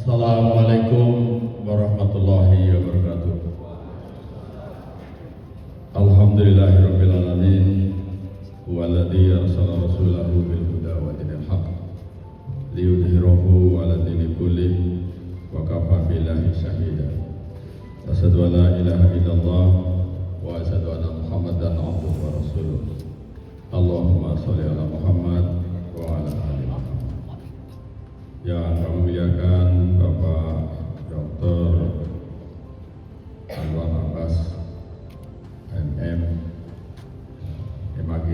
Assalamualaikum warahmatullahi wabarakatuh. Alhamdulillahirabbil alamin. Huwallazi arsala rasulahu bil huda wa dinil haq liyudhhirahu 'ala dini kulli wa kafa billahi shahida. Asyhadu an la ilaha illallah wa asyhadu anna Muhammadan abduhu wa rasuluh. Allahumma shalli ala Muhammad wa ala ali Muhammad. Yang kami muliakan Bapak Dr. Anwar Abbas MM MAG,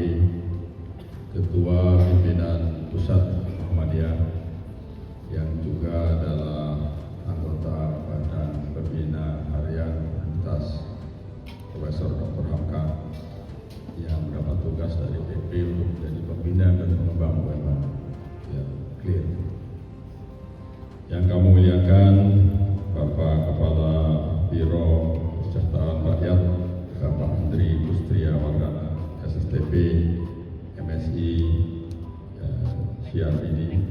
Ketua Pimpinan Pusat Muhammadiyah, yang juga adalah anggota Badan Pembina Harian Universitas Profesor Dr. Hamka, yang mendapat tugas dari PP untuk menjadi pembina dan pengembang UMN. Ya, clear. Yang kami muliakan Bapak Kepala Biro Kesejahteraan Rakyat, Bapak Menteri Industri Wardana, SSTP, MSI, CRPD.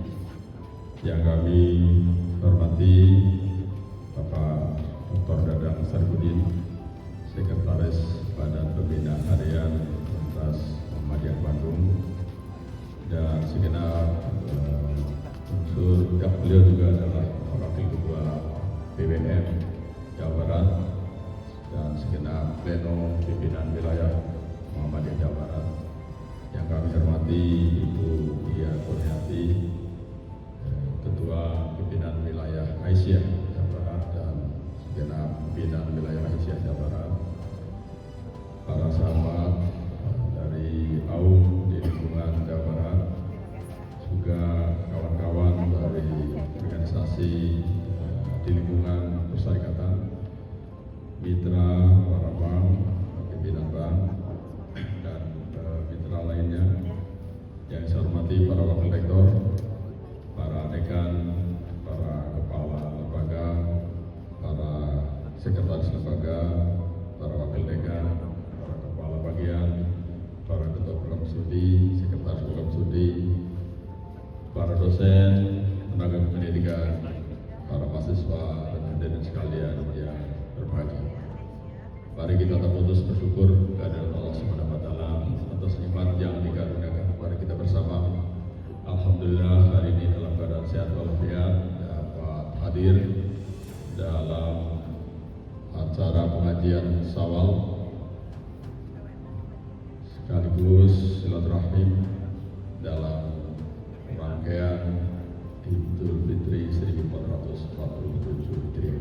Yang kami hormati Bapak Dr. Dadang Sarifudin, Sekretaris Badan Pembina Harian Universitas Muhammadiyah Bandung, dan segenap unsur, beliau juga adalah Wakil Ketua PWM Jawa Barat, dan segenap pleno pimpinan wilayah Muhammadiyah Jawa Barat. Yang kami hormati Ibu Dia Kurniati, Ketua Pimpinan Wilayah Aisyah Jawa Barat, dan segenap pimpinan wilayah Aisyah Jawa Barat, para sahabat dari AUM di lingkungan Jawa Barat, juga kawan-kawan dari organisasi di lingkungan persyarikatan, mitra para bank, pimpinan bank, dan mitra lainnya. Yang saya hormati para wakil rektor, para dekan, para kepala lembaga, para sekretaris lembaga, para wakil dekan, para kepala bagian, para ketua program studi, sekretaris program studi, para dosen, tenaga pendidikan, para mahasiswa, dan hadirin sekalian yang berbahagia. Mari kita tak putus bersyukur kehadirat Allah Subhanahu wa Ta'ala atas nikmat yang dikaruniakan kepada kita bersama. Alhamdulillah, hari ini dalam keadaan sehat walafiat dapat hadir dalam acara pengajian Syawal sekaligus silaturahim dalam rangkaian Idul Fitri 1447 Hijriah.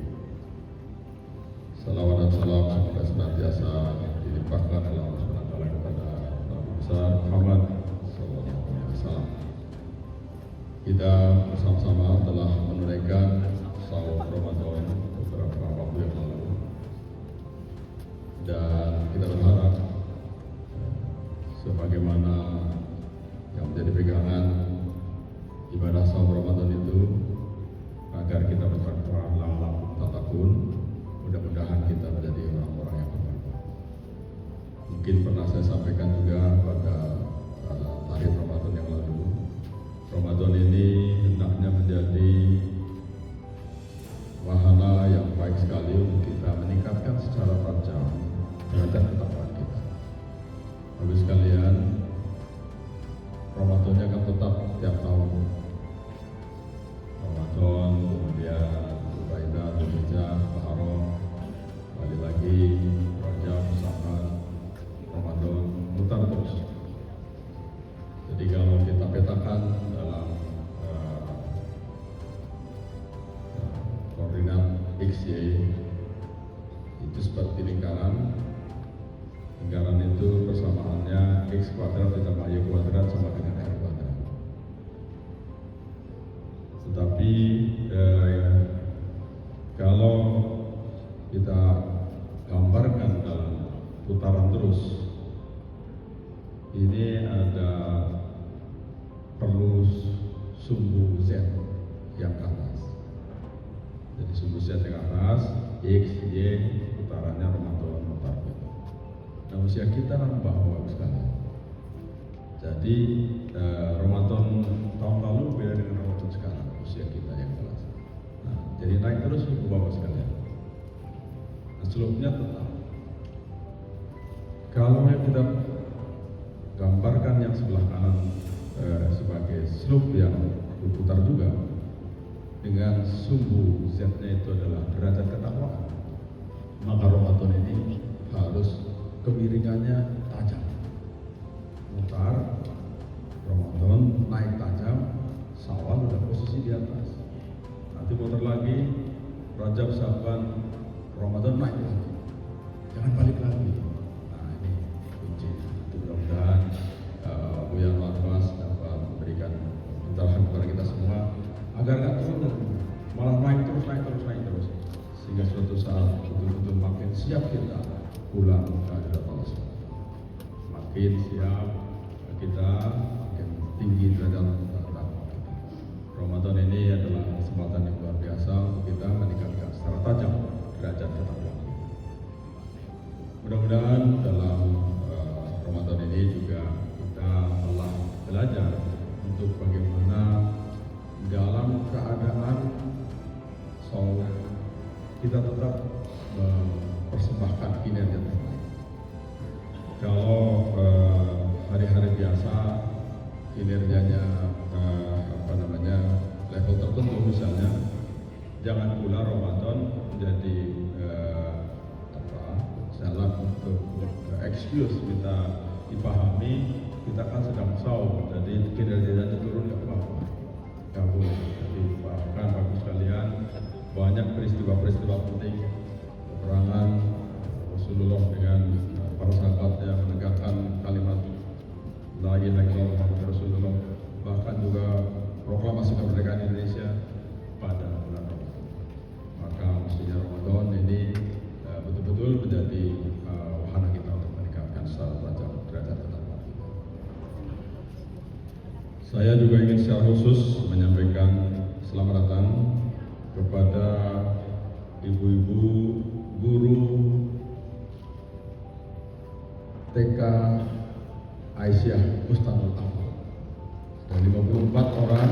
Salawat dan salam semoga senantiasa dilimpahkan oleh Allah Subhanahu wa Ta'ala kepada Nabi besar Muhammad sallallahu alaihi wasallam. Kita bersama-sama telah menunaikan saum Ramadan beberapa waktu yang lalu, dan kita berharap sebagaimana yang menjadi pegangan ibadah saum Ramadan itu, agar kita bertakwa la'allakum tattaqun. Mudah-mudahan kita menjadi orang-orang yang bertakwa. Mungkin pernah saya sampaikan juga pada tarikh Ramadan yang lalu, Ramadan ini hendaknya menjadi wahana yang baik sekali untuk kita meningkatkan secara tajam derajat ketakwaan kita. Habis sekalian, Ramadannya kan tetap tiap tahun. Ramadan, kemudian Zulhijjah, Dzulhijjah, Muharram, balik lagi Rajab, Sya'ban, Ramadan, mutar terus. Jadi kalau kita petakan dalam koordinat XY itu seperti lingkaran. Lingkaran itu persamaannya X kuadrat ditambah Y kuadrat sama dengan R kuadrat. Tetapi kalau kita gambarkan dalam putaran terus, ini ada perlu sumbu Z yang ke atas. Jadi sumbu Z yang ke atas, X, Y, putarannya Ramadan mutar. Nah, usia kita nambah Bapak sekalian. Jadi Ramadan tahun lalu beda dengan Ramadan sekarang, usia kita yang kelas. Nah, Jadi naik terus ke bawah sekalian. Nah, slope-nya tetap. Kalau yang kita gambarkan yang sebelah kanan sebagai slope yang berputar juga, dengan sumbu Z-nya itu adalah derajat ketakwaan, maka Ramadan ini harus kemiringannya tajam. Mutar, Ramadan naik tajam, Syawal udah posisi di atas. Nanti muter lagi, Rajab, Syaban, Ramadan naik lagi. Jangan balik lagi. Nah ini kunci. Mudah-mudahan Buya Marwas dapat memberikan pencerahan kepada kita semua agar nggak turun, malah naik terus, sehingga suatu saat betul-betul makin siap kita pulang ke hadirat Allah. Makin siap kita, makin tinggi derajat takwa kita. Ramadan ini adalah kesempatan yang luar biasa untuk kita meningkatkan secara tajam derajat ketakwaan. Mudah-mudahan dalam Ramadan ini juga kita telah belajar untuk bagaimana dalam keadaan sholat kita tetap mempersembahkan kinerja terbaik. Kalau hari-hari biasa kinerjanya level tertentu misalnya, jangan pula Ramadan menjadi jalan untuk excuse kita dipahami kita kan sedang saum, jadi kinerjanya turun nggak apa-apa. Nggak boleh. Jadi bahkan bagus sekalian, banyak peristiwa-peristiwa penting, peperangan Rasulullah dengan para sahabatnya menegakkan kalimat La ilaha illallah Muhammadur Rasulullah, bahkan juga proklamasi kemerdekaan Indonesia pada bulan Ramadan. Maka mestinya Ramadan ini betul-betul menjadi wahana kita untuk meningkatkan secara tajam derajat ketakwaan kita. Saya juga ingin secara khusus menyampaikan selamat datang kepada ibu-ibu guru TK Aisyah Bustanul Afal. Ada 54 orang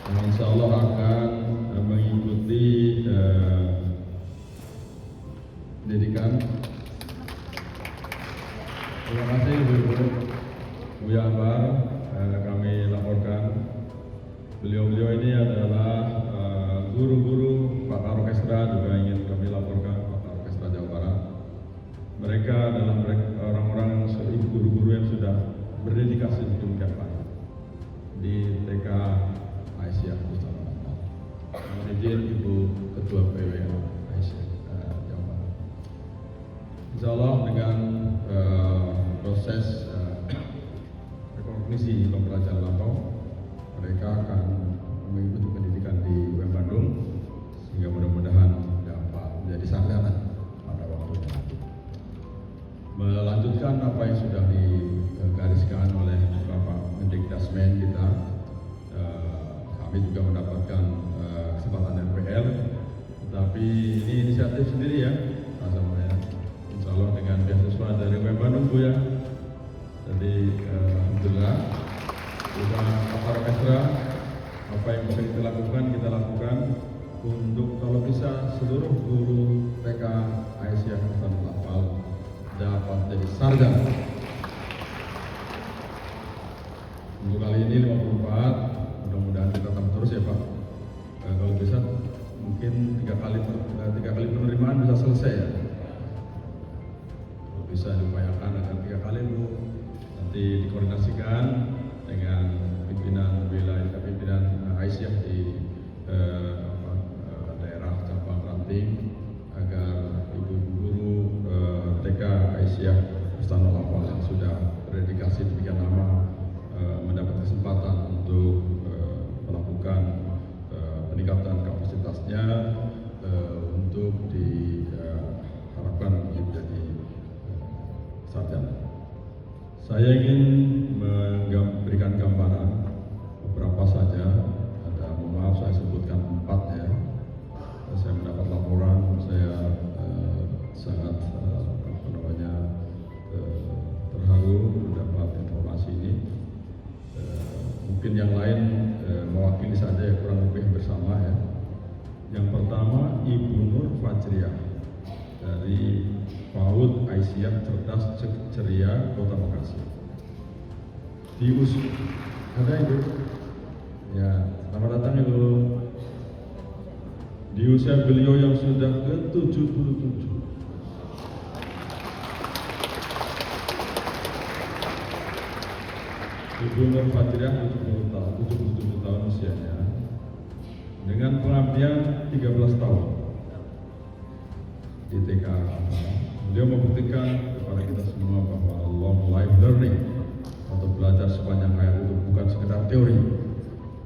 yang insya Allah akan mengikuti pendidikan. Terima kasih ibu-ibu. Buya Ambar, kami laporkan beliau-beliau ini adalah guru-guru Pakar Orkestra, juga ingin kami laporkan Pakar Orkestra Jawa Barat. Mereka adalah orang-orang guru-guru yang sudah berdedikasi sedemikian banyak di TK Aisyah Bustanul Afal. Mohon izin Ibu Ketua PWA Aisyah Jawa Barat. Insya Allah dengan proses rekognisi pembelajaran lampau, mereka akan mengikuti pendidikan di UM Bandung sehingga mudah-mudahan dapat menjadi sarjana pada waktunya nanti. Melanjutkan apa yang sudah digariskan oleh Bapak Mendikdasmen kita, kami juga mendapatkan kesempatan RPL, tetapi ini inisiatif sendiri ya, rasanya. Insya Allah dengan beasiswa dari UM Bandung Bu ya. Jadi alhamdulillah sudah Pakar Orkestra, apa yang bisa kita lakukan untuk kalau bisa seluruh guru TK Aisyah Bustanul Afal dapat jadi sarjana. Untuk kali ini 54, mudah-mudahan kita tambah terus ya Pak. Kalau bisa mungkin tiga kali penerimaan bisa selesai ya. Kalau bisa diupayakan agar 3 kali Bu, nanti dikoordinasikan dengan pimpinan wilayah, pimpinan Aisyah di daerah cabang ranting agar ibu-ibu guru TK Aisyah Bustanul Afal yang sudah berdedikasi demikian lama mendapat kesempatan untuk melakukan peningkatan kapasitasnya untuk diharapkan menjadi sarjana. Saya ingin memberikan gambaran beberapa saja. Mohon maaf saya sebutkan 4 ya. Saya mendapat laporan, saya sangat terharu mendapat informasi ini. Mungkin yang lain mewakili saja ya, kurang lebih bersama Ada Ibu? Ya, selamat datang Ibu. Di usia beliau yang sudah ke-77. Ibu Nur Fadriah 77 tahun usianya. Dengan pengabdian 13 tahun di TK. Beliau membuktikan kepada kita semua bahwa long life learning atau belajar sepanjang hayat itu bukan sekedar teori,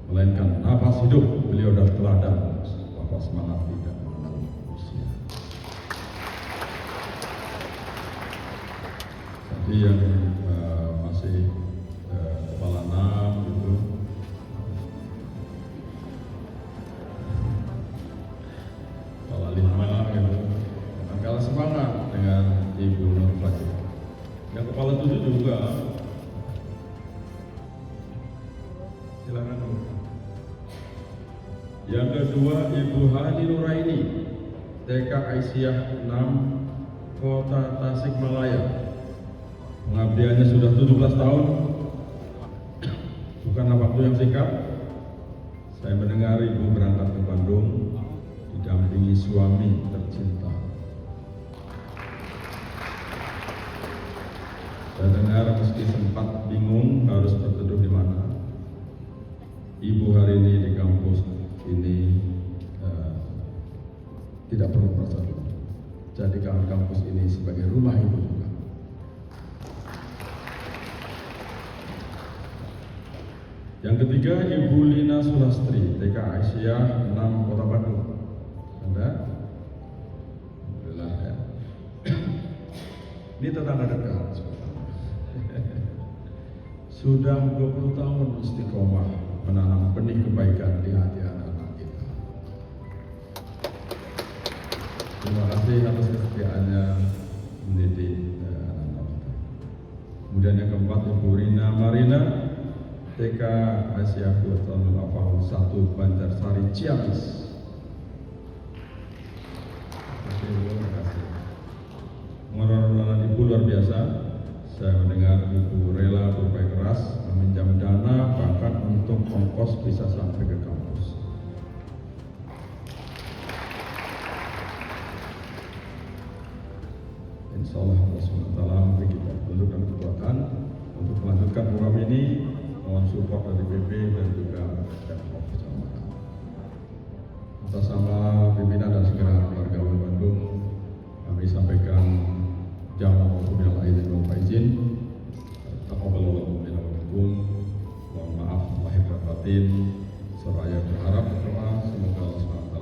melainkan nafas hidup. Beliau dan teladan bahwa semangat tidak mengenal usia. Jadi yang masih kepala 6 gitu, kepala 5 gitu, kalah semangat dengan Ibu Nur Fadriah. Yang kepala 7 juga. Silakan Bu. Yang kedua Ibu Hani Nuraini, TK Aisyah 6, Kota Tasikmalaya. Pengabdiannya sudah 17 tahun. Bukanlah waktu yang singkat. Saya mendengar Ibu berangkat ke Bandung didampingi suami tercinta. Saya dengar meski sempat bingung harus berteduh di mana, Ibu hari ini di kampus ini tidak perlu merasa dulu. Jadikan kampus ini sebagai rumah Ibu juga. Yang ketiga Ibu Lina Sulastri, TK Aisyah 6, Kota Bandung. Ada? Alhamdulillah ya. Ini tetangga dekat. Sudah 20 tahun istiqomah menanam benih kebaikan di hati anak-anak kita. Terima kasih atas kesetiaannya mendidik anak-anak kita. Kemudian yang keempat Ibu Rina Marina, TK Aisyah Sultan Afahul 1, Banjarsari, Ciamis. Terima kasih. Pengorbanan Ibu luar biasa. Saya mendengar Ibu rela berupaya keras meminjam dana bahkan untuk ongkos bisa sampai ke kampus. Insya Allah Allah SWT memberi kita petunjuk dan kekuatan untuk melanjutkan program ini. Mohon support dari PP dan juga Pemprov bersama. Atas nama pimpinan dan segala keluarga Bandung, kami sampaikan jazakumullahu minal aidin wal faizin. Taqabbalallahu minna wa minkum. Mohon maaf lahir dan batin. Seraya berharap berdoa semoga Allah SWT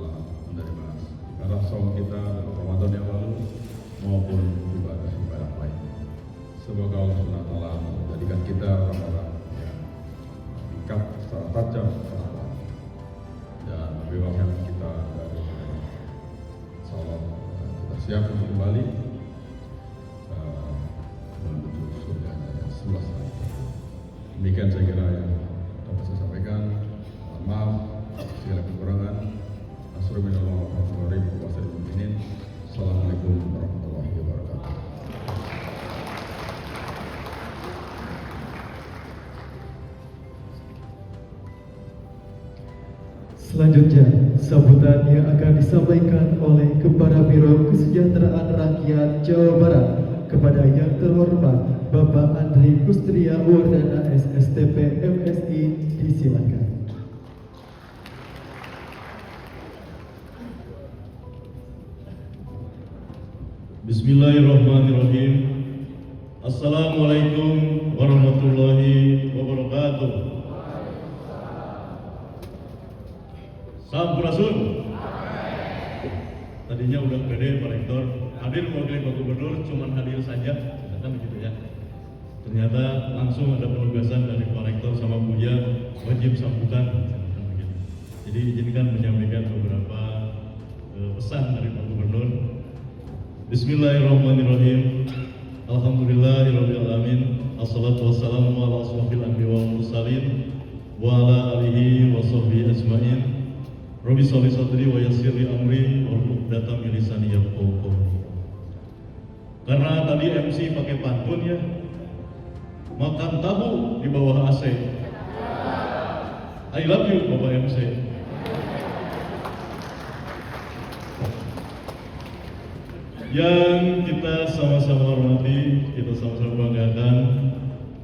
menerima ibadah saum kita dalam Ramadan yang lalu maupun ibadah-ibadah lain. Semoga Allah SWT menjadikan kita orang-orang yang tingkat secara tajam secara Allah dan membebaskan kita dari salat. Kita siap untuk kembali menuju surga yang sebelah sana. Demikian saya kira yang dapat saya sampaikan. Mohon maaf segala kekurangan. Assalamualaikum warahmatullahi wabarakatuh. Selanjutnya, sambutan yang akan disampaikan oleh Kepala Biro Kesejahteraan Rakyat Jawa Barat kepada yang terhormat Bapak Andri Kustria Wardana SSTP MSI, disilakan. Bismillahirrahmanirrahim. Assalamualaikum warahmatullahi wabarakatuh. Sampurasun. Tadinya udah gede Pak Rektor, hadir mewakili Pak Gubernur, cuman hadir saja, ternyata begitu ya. Ternyata langsung ada penugasan dari Pak Rektor sama Buya, wajib sambutan, begitu. Jadi izinkan menyampaikan beberapa pesan dari Pak Gubernur. Bismillahirrahmanirrahim. Alhamdulillahirabbil alamin. Assalatu wassalamu ala asrofil anbiya wal mursalin wa ala alihi wa sahbihi ajmain. Rabbi sholli sadri wa yassir li amri wahlul 'uqdatam min lisani yafqahu qawli. Karena tadi MC pakai pantun ya. makan tahu di bawah AC. I love you Bapak MC. Yang kita sama-sama hormati, kita sama-sama banggakan,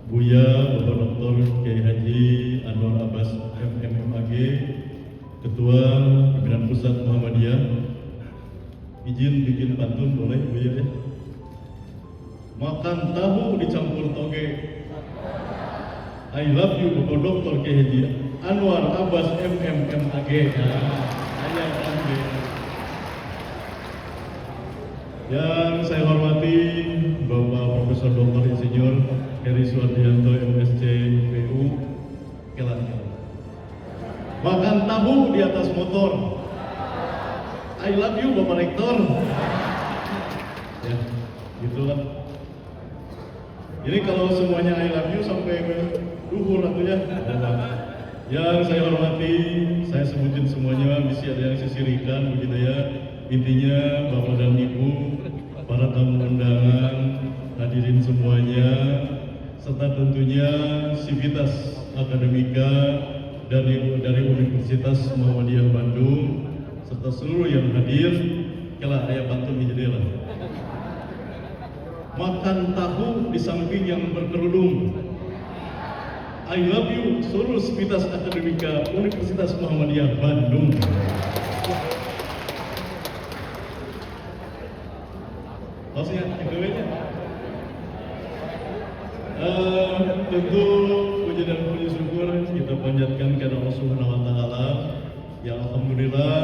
Buya Bapak Dr. Kiai Haji Anwar Abbas MMAG, Ketua Pimpinan Pusat Muhammadiyah. Izin bikin pantun boleh Buya ya? Makan tahu dicampur toge. I love you Bapak Dr. Kiai Haji Anwar Abbas MMAG. Yang saya hormati Bapak Profesor Dr. Insinyur Heri Suwardianto MSc PU Kelan. Makan tahu di atas motor. I love you Bapak Rektor. Ya, gitulah. Ini kalau semuanya I love you sampai duhur atunya. Yang saya hormati, saya sebutin semuanya, mesti ada yang sisirikan begitu ya. Intinya Bapak dan Ibu, para tamu undangan, hadirin semuanya, serta tentunya Sivitas Akademika dari Universitas Muhammadiyah Bandung, serta seluruh yang hadir. Kela ayah pantun di jendela. Makan tahu di samping yang berkerudung. I love you seluruh Sivitas Akademika Universitas Muhammadiyah Bandung. Maksudnya giveaway-nya. Tentu puji dan puji syukur kita panjatkan kepada Allah Subhanahu wa taala. Ya alhamdulillah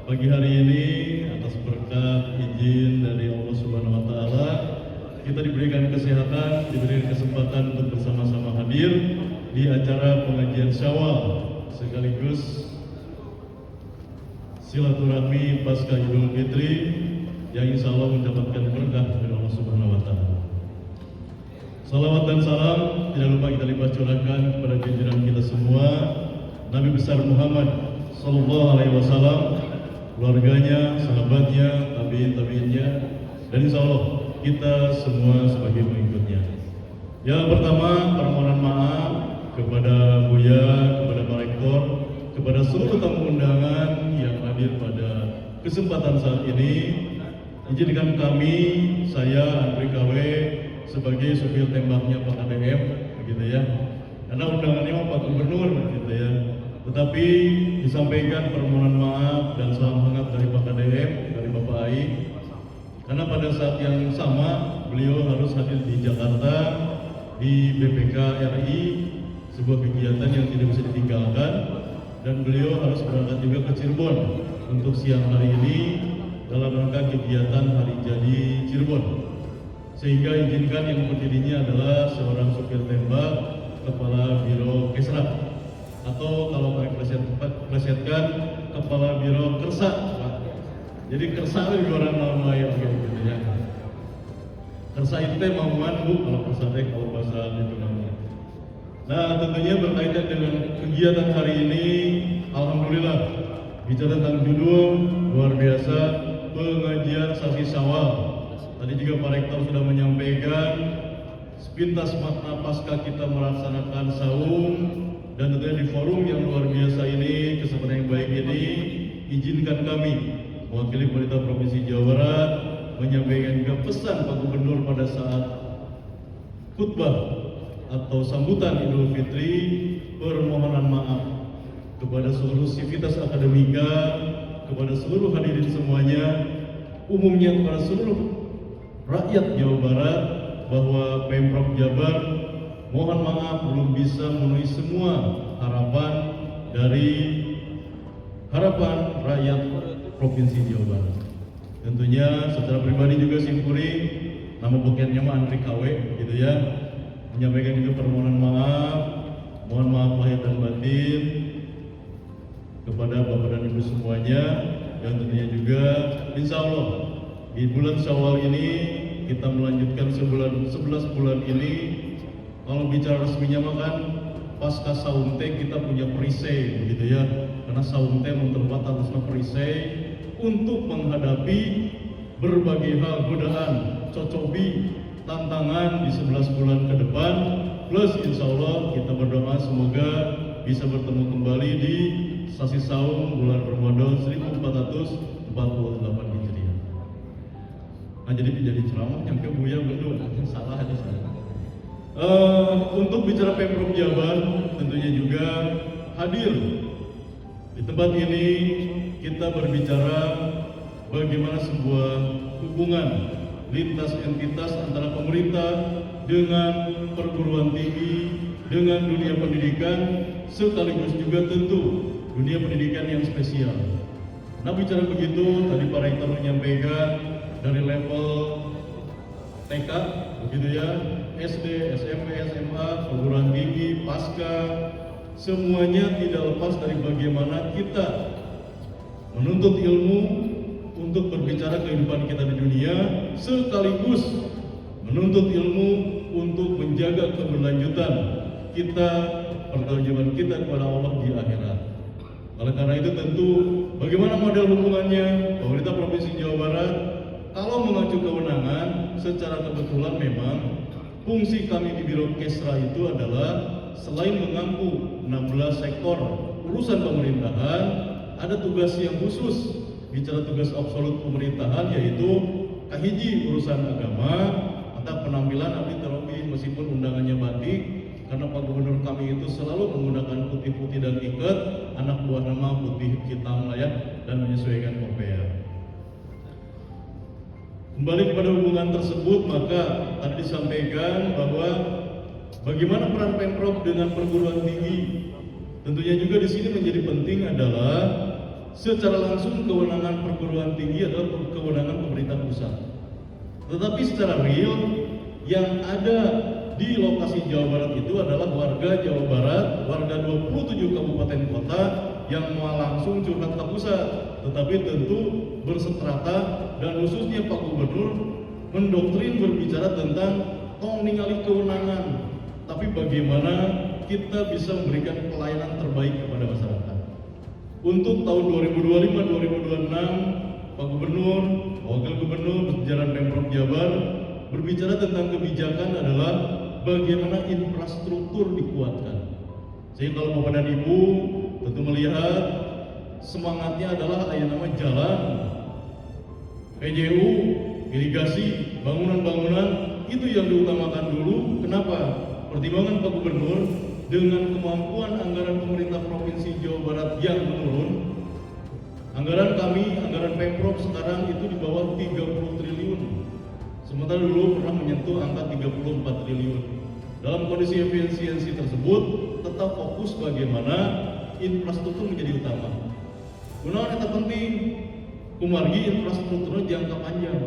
pagi hari ini atas berkat izin dari Allah Subhanahu wa taala kita diberikan kesehatan, diberikan kesempatan untuk bersama-sama hadir di acara pengajian Syawal sekaligus silaturahmi pasca Idul Fitri yang insya Allah mendapatkan berkah dari Allah Subhanahu wa taala. Salawat dan salam tidak lupa kita limpah curahkan kepada junjungan kita semua Nabi besar Muhammad sallallahu alaihi wasallam, keluarganya, sahabatnya, tabi'in-tabi'innya, dan insya Allah kita semua sebagai pengikutnya. Yang pertama, permohonan maaf kepada Buya, kepada Pak Rektor, kepada seluruh tamu undangan yang hadir pada kesempatan saat ini. Izinkan kami, saya Andri KW sebagai supir tembaknya Pak KDM, begitu ya. Karena undangannya Pak Gubernur, gitu ya. Tetapi disampaikan permohonan maaf dan salam hangat dari Pak KDM, dari Bapak AI. Karena pada saat yang sama beliau harus hadir di Jakarta di BPK RI, sebuah kegiatan yang tidak bisa ditinggalkan, dan beliau harus berangkat juga ke Cirebon untuk siang hari ini dalam rangka kegiatan Hari Jadi Cirebon. Sehingga izinkan yang berdirinya adalah seorang supir tembak, Kepala Biro Kesra, atau kalau pakai plesetkan Kepala Biro Kersa, Pak. Jadi Kersa itu orang nama yang gitu ya. Kersa itu teh mauan Bu, kalau Kersa teh kalau bahasa itu namanya. Nah, tentunya berkaitan dengan kegiatan hari ini, alhamdulillah bicara tentang judul luar biasa, pengajian Sasi Syawal. Tadi juga Pak Rektor sudah menyampaikan sepintas makna pasca kita melaksanakan saum, dan tentunya di forum yang luar biasa ini, kesempatan yang baik ini, izinkan kami mewakili pemerintah Provinsi Jawa Barat menyampaikan juga pesan Pak Gubernur pada saat khutbah atau sambutan Idul Fitri, permohonan maaf kepada seluruh Sivitas Akademika, kepada seluruh hadirin semuanya, umumnya kepada seluruh rakyat Jawa Barat, bahwa Pemprov Jabar mohon maaf belum bisa memenuhi semua harapan dari harapan rakyat Provinsi Jawa Barat. Tentunya secara pribadi juga simkuring, nama boketnya mah Andri KW gitu ya, menyampaikan juga permohonan maaf, mohon maaf lahir dan batin kepada Bapak dan Ibu semuanya, dan tentunya juga insya Allah di bulan Syawal ini kita melanjutkan 11 bulan ini. Kalau bicara resminya mah kan pasca saum teh kita punya perisai begitu ya, karena saum teh memperkuat atasnya perisai untuk menghadapi berbagai hal, godaan, cocobi, tantangan di 11 bulan ke depan, plus insya Allah kita berdoa semoga bisa bertemu kembali di Sasi Saum bulan Ramadan 1448 Hijriah. Nah jadi ceramah nyampe Buya betul, salah ada saya. Untuk bicara Pemprov Jabar tentunya juga hadir di tempat ini. Kita berbicara bagaimana sebuah hubungan lintas entitas antara pemerintah dengan perguruan tinggi, dengan dunia pendidikan, sekaligus juga tentu dunia pendidikan yang spesial. Nah bicara begitu, tadi Pak Rektor menyampaikan dari level TK, begitu ya, SD, SMP, SMA, perguruan tinggi, pasca, semuanya tidak lepas dari bagaimana kita menuntut ilmu untuk berbicara kehidupan kita di dunia, sekaligus menuntut ilmu untuk menjaga keberlanjutan kita, pertanggungjawaban kita kepada Allah di akhirat. Oleh karena itu tentu bagaimana model hubungannya pemerintah Provinsi Jawa Barat, kalau mengacu kewenangan, secara kebetulan memang fungsi kami di Biro Kesra itu adalah selain mengampu 16 sektor urusan pemerintahan, ada tugas yang khusus. Bicara tugas absolut pemerintahan yaitu kahiji urusan agama atau penampilan abdi terobi meskipun undangannya batik, karena Pak Gubernur kami itu selalu menggunakan putih-putih dan ikat, anak buah nama putih hitam lah ya, dan menyesuaikan kopea. Kembali kepada hubungan tersebut, maka tadi disampaikan bahwa bagaimana peran Pemprov dengan perguruan tinggi. Tentunya juga di sini menjadi penting adalah secara langsung kewenangan perguruan tinggi adalah kewenangan pemerintah pusat. Tetapi secara real yang ada di lokasi Jawa Barat itu adalah warga Jawa Barat, warga 27 kabupaten kota yang mau langsung curhat ke pusat. Tetapi tentu berseterata dan khususnya Pak Gubernur mendoktrin berbicara tentang tong ningali kewenangan, tapi bagaimana kita bisa memberikan pelayanan terbaik kepada masyarakat. Untuk tahun 2025-2026, Pak Gubernur, Wakil Gubernur, jajaran Pemprov Jabar berbicara tentang kebijakan adalah bagaimana infrastruktur dikuatkan. Sehingga kalau Bapak dan Ibu tentu melihat semangatnya adalah ayat nama jalan, PJU, irigasi, bangunan-bangunan itu yang diutamakan dulu. Kenapa? Pertimbangan Pak Gubernur dengan kemampuan anggaran pemerintah Provinsi Jawa Barat yang menurun, anggaran kami, anggaran Pemprov sekarang itu di bawah 30 triliun. Sementara dulu pernah menyentuh angka 34 triliun. Dalam kondisi efisiensi tersebut, tetap fokus bagaimana infrastruktur menjadi utama. Gunawan yang penting, kumargi infrastrukturnya jangka panjang.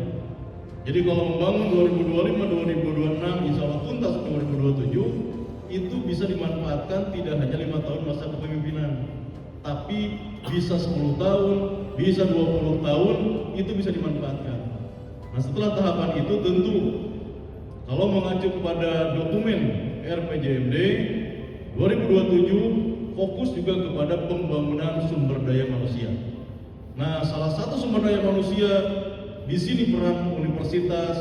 Jadi kalau membangun 2025-2026, insya Allah tuntas 2027, itu bisa dimanfaatkan tidak hanya 5 tahun masa kepemimpinan, tapi bisa 10 tahun, bisa 20 tahun, itu bisa dimanfaatkan. Nah setelah tahapan itu tentu kalau mengacu kepada dokumen RPJMD 2027 fokus juga kepada pembangunan sumber daya manusia. Nah salah satu sumber daya manusia di sini peran universitas,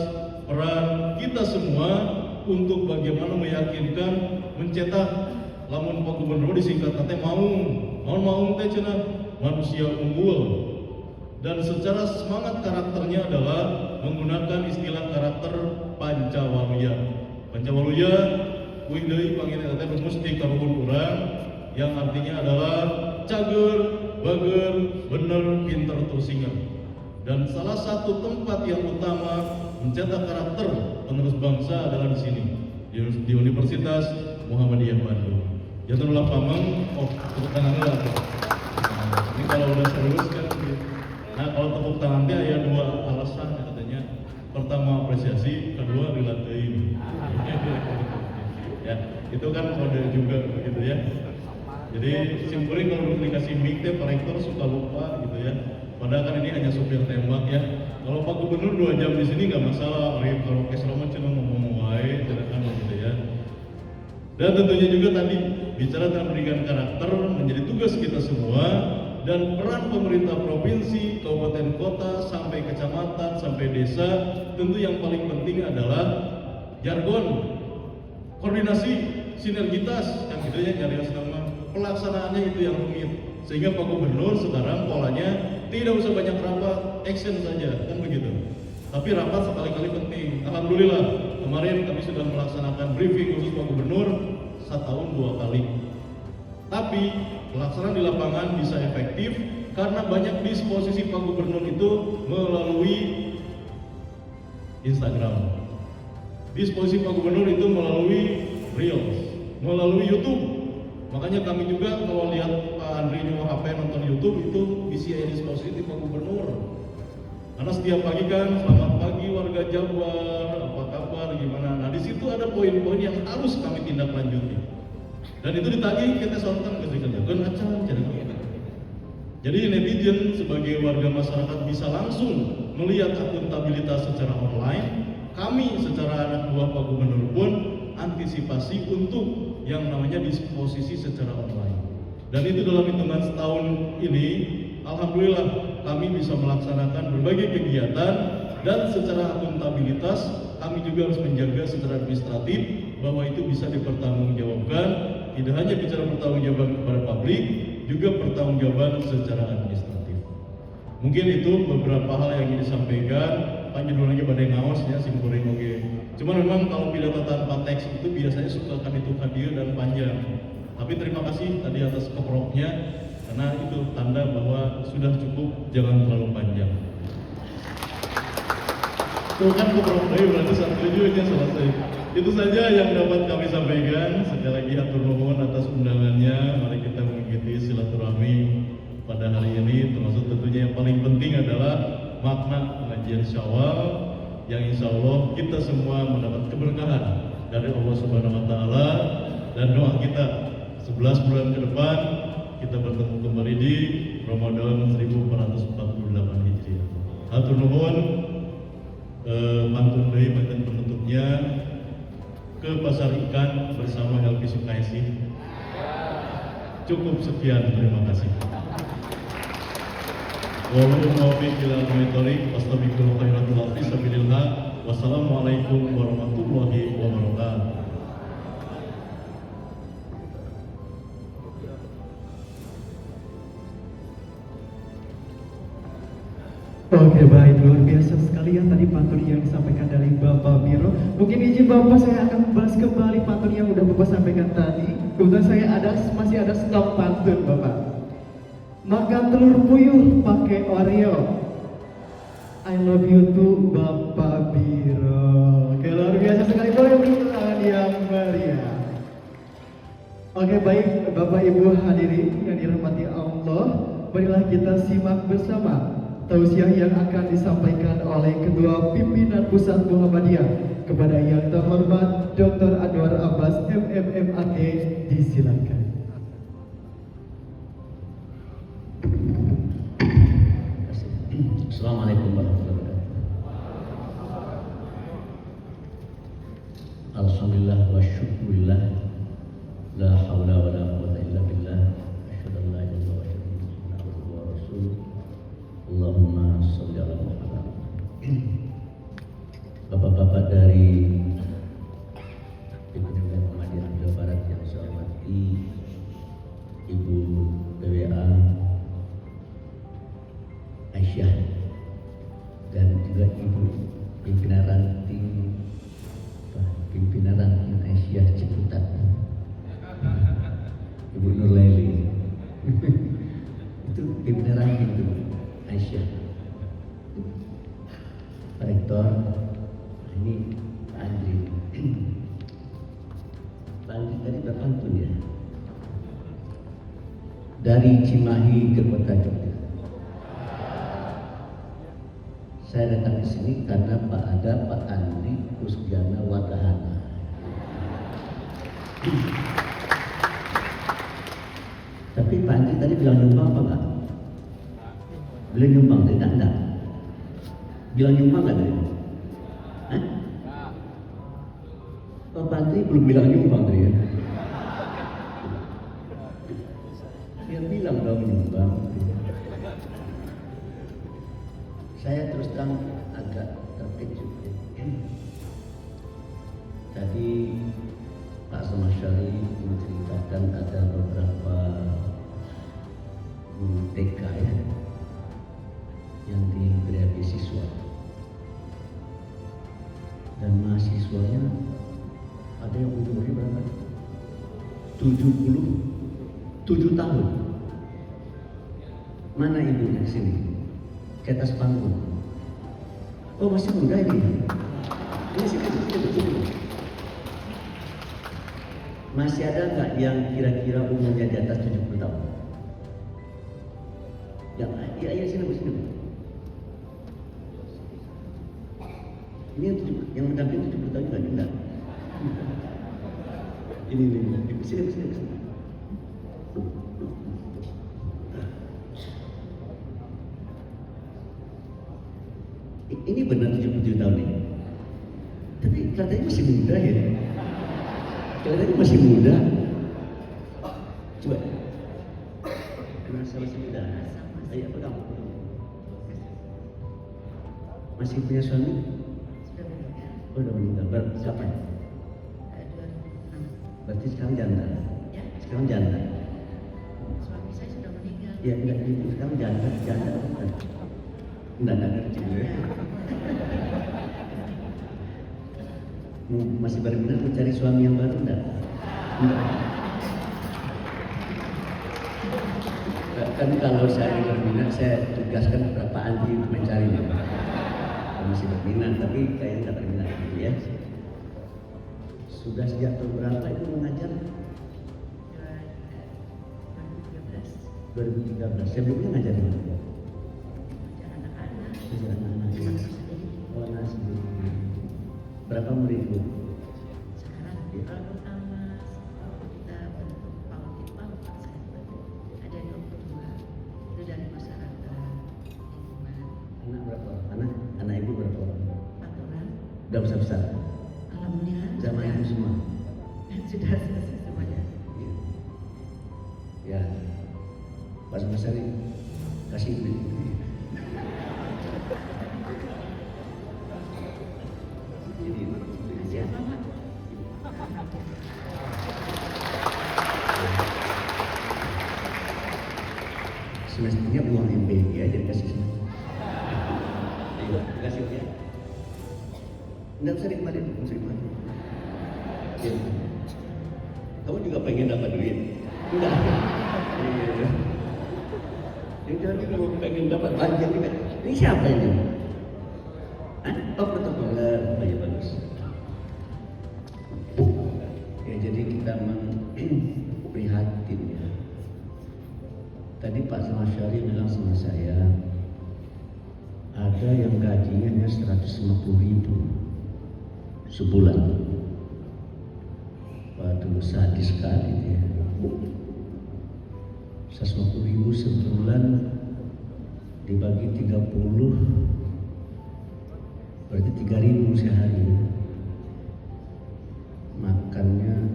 peran kita semua untuk bagaimana meyakinkan mencetak lamun Pak Gubernur disingkat teh mau teh cenah manusia unggul. Dan secara semangat karakternya adalah menggunakan istilah karakter Pancawaluya. Pancawaluya kuih deui panggilna teh rumus di karuhun urang yang artinya adalah cager, bager, bener, pinter, tersingat. Dan salah satu tempat yang utama mencetak karakter penerus bangsa adalah di sini, di Universitas Muhammadiyah Bandung. Jatuhlah pamang, tepuk tangan lah. Ini kalau udah serius kan. Nah kalau tepuk tangan dia ada 2 alasan katanya. Pertama apresiasi, kedua rilatein. Ya, itu kan kode juga gitu ya. Jadi simpulin kalau dikasih mic Pak Rektor suka lupa gitu ya. Padahal kan ini hanya supir tembak ya. Kalau Pak Gubernur 2 jam di sini nggak masalah. Kalau Kesra cuma ngomong wae, kan gitu ya. Dan tentunya juga tadi bicara tentang pendidikan karakter menjadi tugas kita semua, dan peran pemerintah provinsi, kabupaten kota, sampai kecamatan, sampai desa, tentu yang paling penting adalah jargon. koordinasi, sinergitas, kan gitu ya, nyari nama. Pelaksanaannya itu yang rumit. Sehingga Pak Gubernur sekarang polanya tidak usah banyak rapat, action saja, kan begitu. Tapi rapat sekali-kali penting. Alhamdulillah, kemarin kami sudah melaksanakan briefing khusus Pak Gubernur setahun 2 kali. Tapi pelaksanaan di lapangan bisa efektif karena banyak disposisi Pak Gubernur itu melalui Instagram. Disposisi Pak Gubernur itu melalui Reels, melalui YouTube. Makanya kami juga kalau lihat Pak Andri nyawa HP nonton YouTube itu bisa disposisi Pak Gubernur. Karena setiap pagi kan, selamat pagi warga Jabar, apa kabar, gimana. Nah di situ ada poin-poin yang harus kami tindak lanjuti. Dan itu ditagih kita sontak ketika acan jadi netizen sebagai warga masyarakat bisa langsung melihat akuntabilitas secara online. Kami secara anak buah Pak Gubernur pun antisipasi untuk yang namanya disposisi secara online. Dan itu dalam hitungan setahun ini, alhamdulillah kami bisa melaksanakan berbagai kegiatan dan secara akuntabilitas kami juga harus menjaga secara administratif bahwa itu bisa dipertanggungjawabkan, tidak hanya bicara pertanggungjawaban kepada publik, juga pertanggungjawaban secara administratif. Mungkin itu beberapa hal yang ingin disampaikan. Panjang lagi badai ngaos ya, sing goreng oke. Cuman memang kalau pidato tanpa teks itu biasanya suka akan itu hadir dan panjang. Tapi terima kasih tadi atas keproknya, karena itu tanda bahwa sudah cukup, jangan terlalu panjang. Tuh kan keprok dari berarti 1 jam selesai. Itu saja yang dapat kami sampaikan. Sekali lagi atur nuhun atas undangannya. Mari kita mengikuti silaturahmi pada hari ini, termasuk tentunya yang paling penting adalah makna pengajian Syawal yang insya Allah kita semua mendapat keberkahan dari Allah Subhanahu Wa Taala, dan doa kita 11 bulan ke depan kita bertemu kembali di Ramadan 1448 Hijriah. Atur nuhun, pantun deui bagian penutupnya ke pasar ikan bersama LP Sukaisi. Cukup sekian, terima kasih. Wassalamualaikum warahmatullahi wabarakatuh. Oke, baik, luar biasa sekali ya tadi pantun yang disampaikan dari Bapak Biro. Mungkin izin Bapak, saya akan membahas kembali pantun yang udah Bapak sampaikan tadi. Kebetulan saya masih ada stok pantun Bapak. Makan telur puyuh pakai Oreo. I love you too Bapak Biro. Oke, luar biasa sekali, boleh beri tangan yang meriah. Oke, baik Bapak Ibu hadirin yang dirahmati Allah, marilah kita simak bersama tausiah yang akan disampaikan oleh Ketua Pimpinan Pusat Muhammadiyah kepada yang terhormat Dr. Anwar Abbas MMMAT, disilakan. Assalamualaikum warahmatullahi wabarakatuh. Alhamdulillah wa syukurillah, la hawla wa la quwwata illa billah, asyhadu an la ilaha illallah wa asyhadu anna muhammadan abduhu wa rasuluh. Allahumma shalli ala Muhammad. Bapak-bapak dari Pimpinan Muhammadiyah Jawa Barat yang saya hormati, Ibu PWA Aisyah, dan juga Ibu Pimpinan Ranting Aisyah Ciputat, Ibu Nurlaili. Itu Pimpinan Ranting itu Aisyah. Pak Rektor, ini Pak Andri. Pak Andri tadi berpantun ya, dari Cimahi ke Kota Jogja. Saya datang di sini karena ada Pak Andri Kusdiana Wadahana. Tapi Pak Andri tadi bilang nyumbang apa enggak? Bilang nyumbang dari Anda. Bilang nyumbang enggak tadi? Hah? Oh, Pak Andri belum bilang nyumbang tadi ya? Dia bilang dong nyumbang. Saya terus terang agak terkejut. Tadi Samasyari menceritakan ada beberapa guru TK ya, yang diberi beasiswa, dan mahasiswanya ada yang umurnya berapa? 77 tahun. Mana ibunya di sini? Ke atas panggung. Oh, masih muda ini. Ini sini. Masih ada nggak yang kira-kira umurnya di atas 70 tahun? Ya, sini. Ini yang mendamping 70 tahun juga enggak? Ini. Sini. Ini benar 77 tahun ini. Tapi kelihatannya masih muda ya. Kelihatannya masih muda. Coba. Masih muda. Ayo pegang. Masih punya suami? Oh, udah meninggal. Kapan? 2006. Berarti sekarang janda. Ya. Sekarang janda. Suami saya sudah meninggal. Ya, enggak gitu. Sekarang janda bukan? Enggak ngerti gue. Masih benar-benar mencari suami yang baru enggak? Enggak. Kan kalau saya berminat, saya tugaskan beberapa anti untuk mencarinya. Masih berminat, tapi kayaknya nggak berminat gitu ya. Sudah sejak tahun berapa itu mengajar? 2013. Sebelumnya ngajar di mana? Anak-anak. Ngajar anak-anak. Sama sendiri. Oh, anak sendiri. Berapa murid bu? Sekarang kalau pertama kita bentuk PAUD Pak saya ada 22. Itu dari masyarakat lingkungan. Anak berapa? Anak ibu berapa orang? 4 orang. Udah besar-besar. Alhamdulillah. Zaman ibu semua. Sudah selesai semuanya. Ya. Pas besar ini kasih duit. Jadi Siapa Pak? semestinya uang MBG aja dikasih semua. Ayo, dikasih ya. Enggak usah dikembali, enggak usah dikembali. Ya. Kamu juga pengen dapat duit? Enggak. Iya. Jadi kamu pengen dapat banyak juga. Ini siapa ini? Hah? Oh, protokoler. Oh, ya bagus. Ya, jadi kita prihatin ya. Tadi Pak Samasyari bilang sama saya, ada yang gajinya hanya 150.000 sebulan. Waduh, sadis sekali dia. 150.000 sebulan dibagi 30, berarti 3.000 sehari. Makannya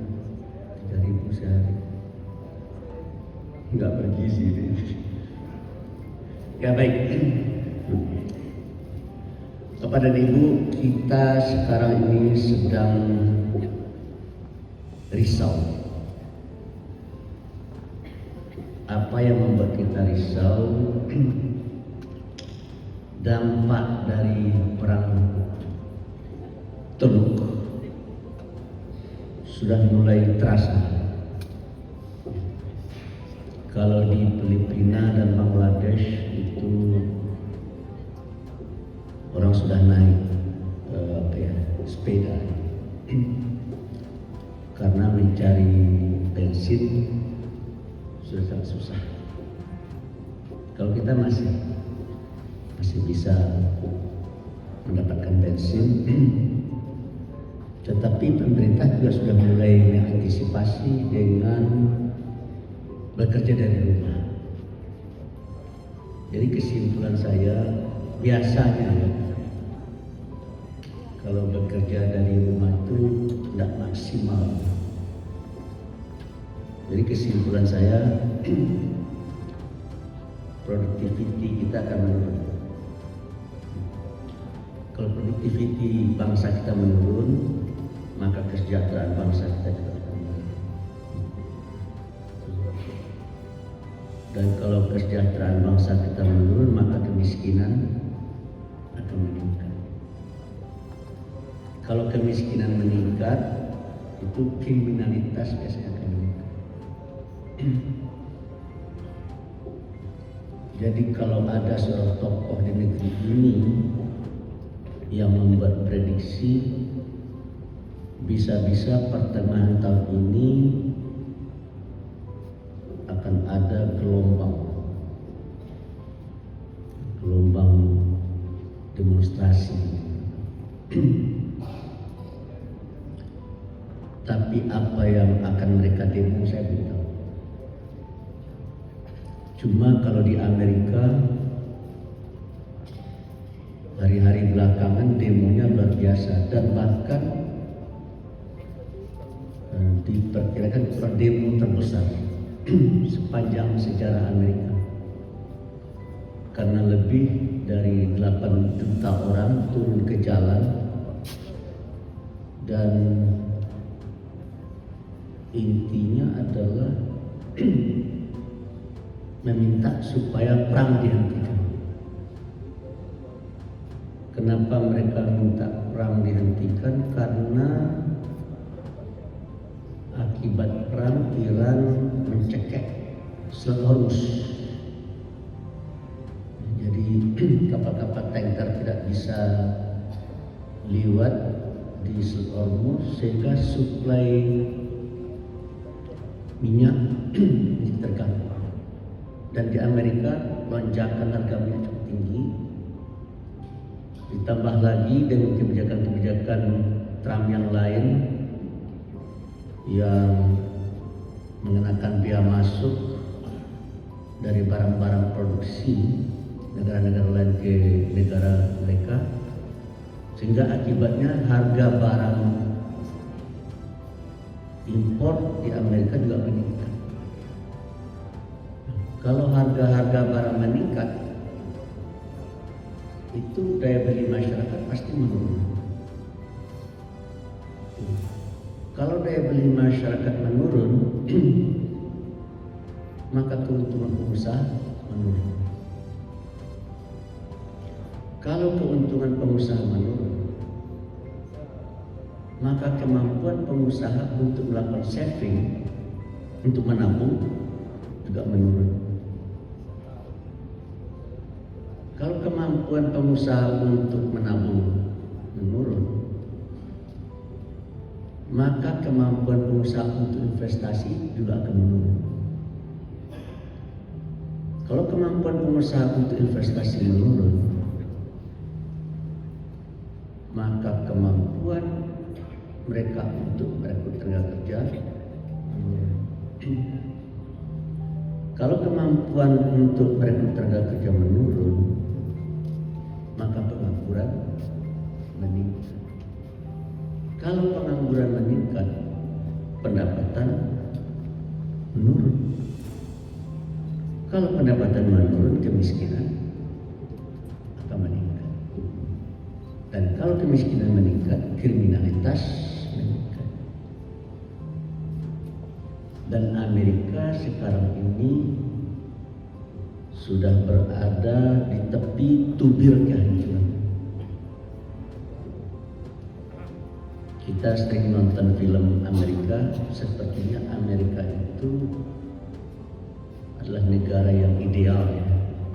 3.000 sehari. Enggak bergizi ini. Ya baik. Bapak dan Ibu, kita sekarang ini sedang risau. Apa yang membuat kita risau? Dampak dari perang Teluk sudah mulai terasa. Kalau di Filipina dan Bangladesh itu orang sudah naik sepeda karena mencari bensin sudah sangat susah. Kalau kita masih bisa mendapatkan bensin, tetapi pemerintah juga sudah mulai mengantisipasi dengan bekerja dari rumah. Jadi kesimpulan saya, biasanya kalau bekerja dari rumah itu tidak maksimal. Jadi kesimpulan saya, produktiviti kita akan menurun. Kalau produktiviti bangsa kita menurun, maka kesejahteraan bangsa kita juga akan menurun. Dan kalau kesejahteraan bangsa kita menurun, maka kemiskinan akan meningkat. Kalau kemiskinan meningkat, itu kriminalitas biasanya akan meningkat. Jadi kalau ada seorang tokoh di negeri ini yang membuat prediksi, bisa-bisa pertengahan tahun ini akan ada gelombang demonstrasi. Tapi apa yang akan mereka demo saya belum tahu. Cuma kalau di Amerika hari-hari belakangan demonya luar biasa, dan bahkan diperkirakan demo terbesar sepanjang sejarah Amerika, karena lebih dari 8 juta orang turun ke jalan dan intinya adalah meminta supaya perang dihentikan. Kenapa mereka minta perang dihentikan? Karena akibat perang Iran mencekik Selat Hormuz. Jadi kapal-kapal tanker tidak bisa lewat di Selat Hormuz, sehingga suplai minyak terganggu. Dan di Amerika lonjakan harga minyak cukup tinggi. Ditambah lagi dengan kebijakan-kebijakan Trump yang lain yang mengenakan biaya masuk dari barang-barang produksi negara-negara lain ke negara mereka, sehingga akibatnya harga barang impor di Amerika juga meningkat. Kalau harga-harga barang meningkat, itu daya beli masyarakat pasti menurun. Kalau daya beli masyarakat menurun, maka keuntungan pengusaha menurun. Kalau keuntungan pengusaha menurun, maka kemampuan pengusaha untuk melakukan saving, untuk menabung juga menurun. Kalau kemampuan pengusaha untuk menabung menurun, maka kemampuan pengusaha untuk investasi juga akan menurun. Kalau kemampuan pengusaha untuk investasi menurun, maka kemampuan mereka untuk merekrut tenaga kerja menurun. Kalau kemampuan untuk merekrut tenaga kerja menurun, maka pengangguran meningkat. Kalau pengangguran meningkat, pendapatan menurun. Kalau pendapatan menurun, kemiskinan akan meningkat. Dan kalau kemiskinan meningkat, kriminalitas meningkat. Dan Amerika sekarang ini sudah berada di tepi tubir kehancuran. Kita sering nonton film Amerika, sepertinya Amerika itu adalah negara yang ideal, ya.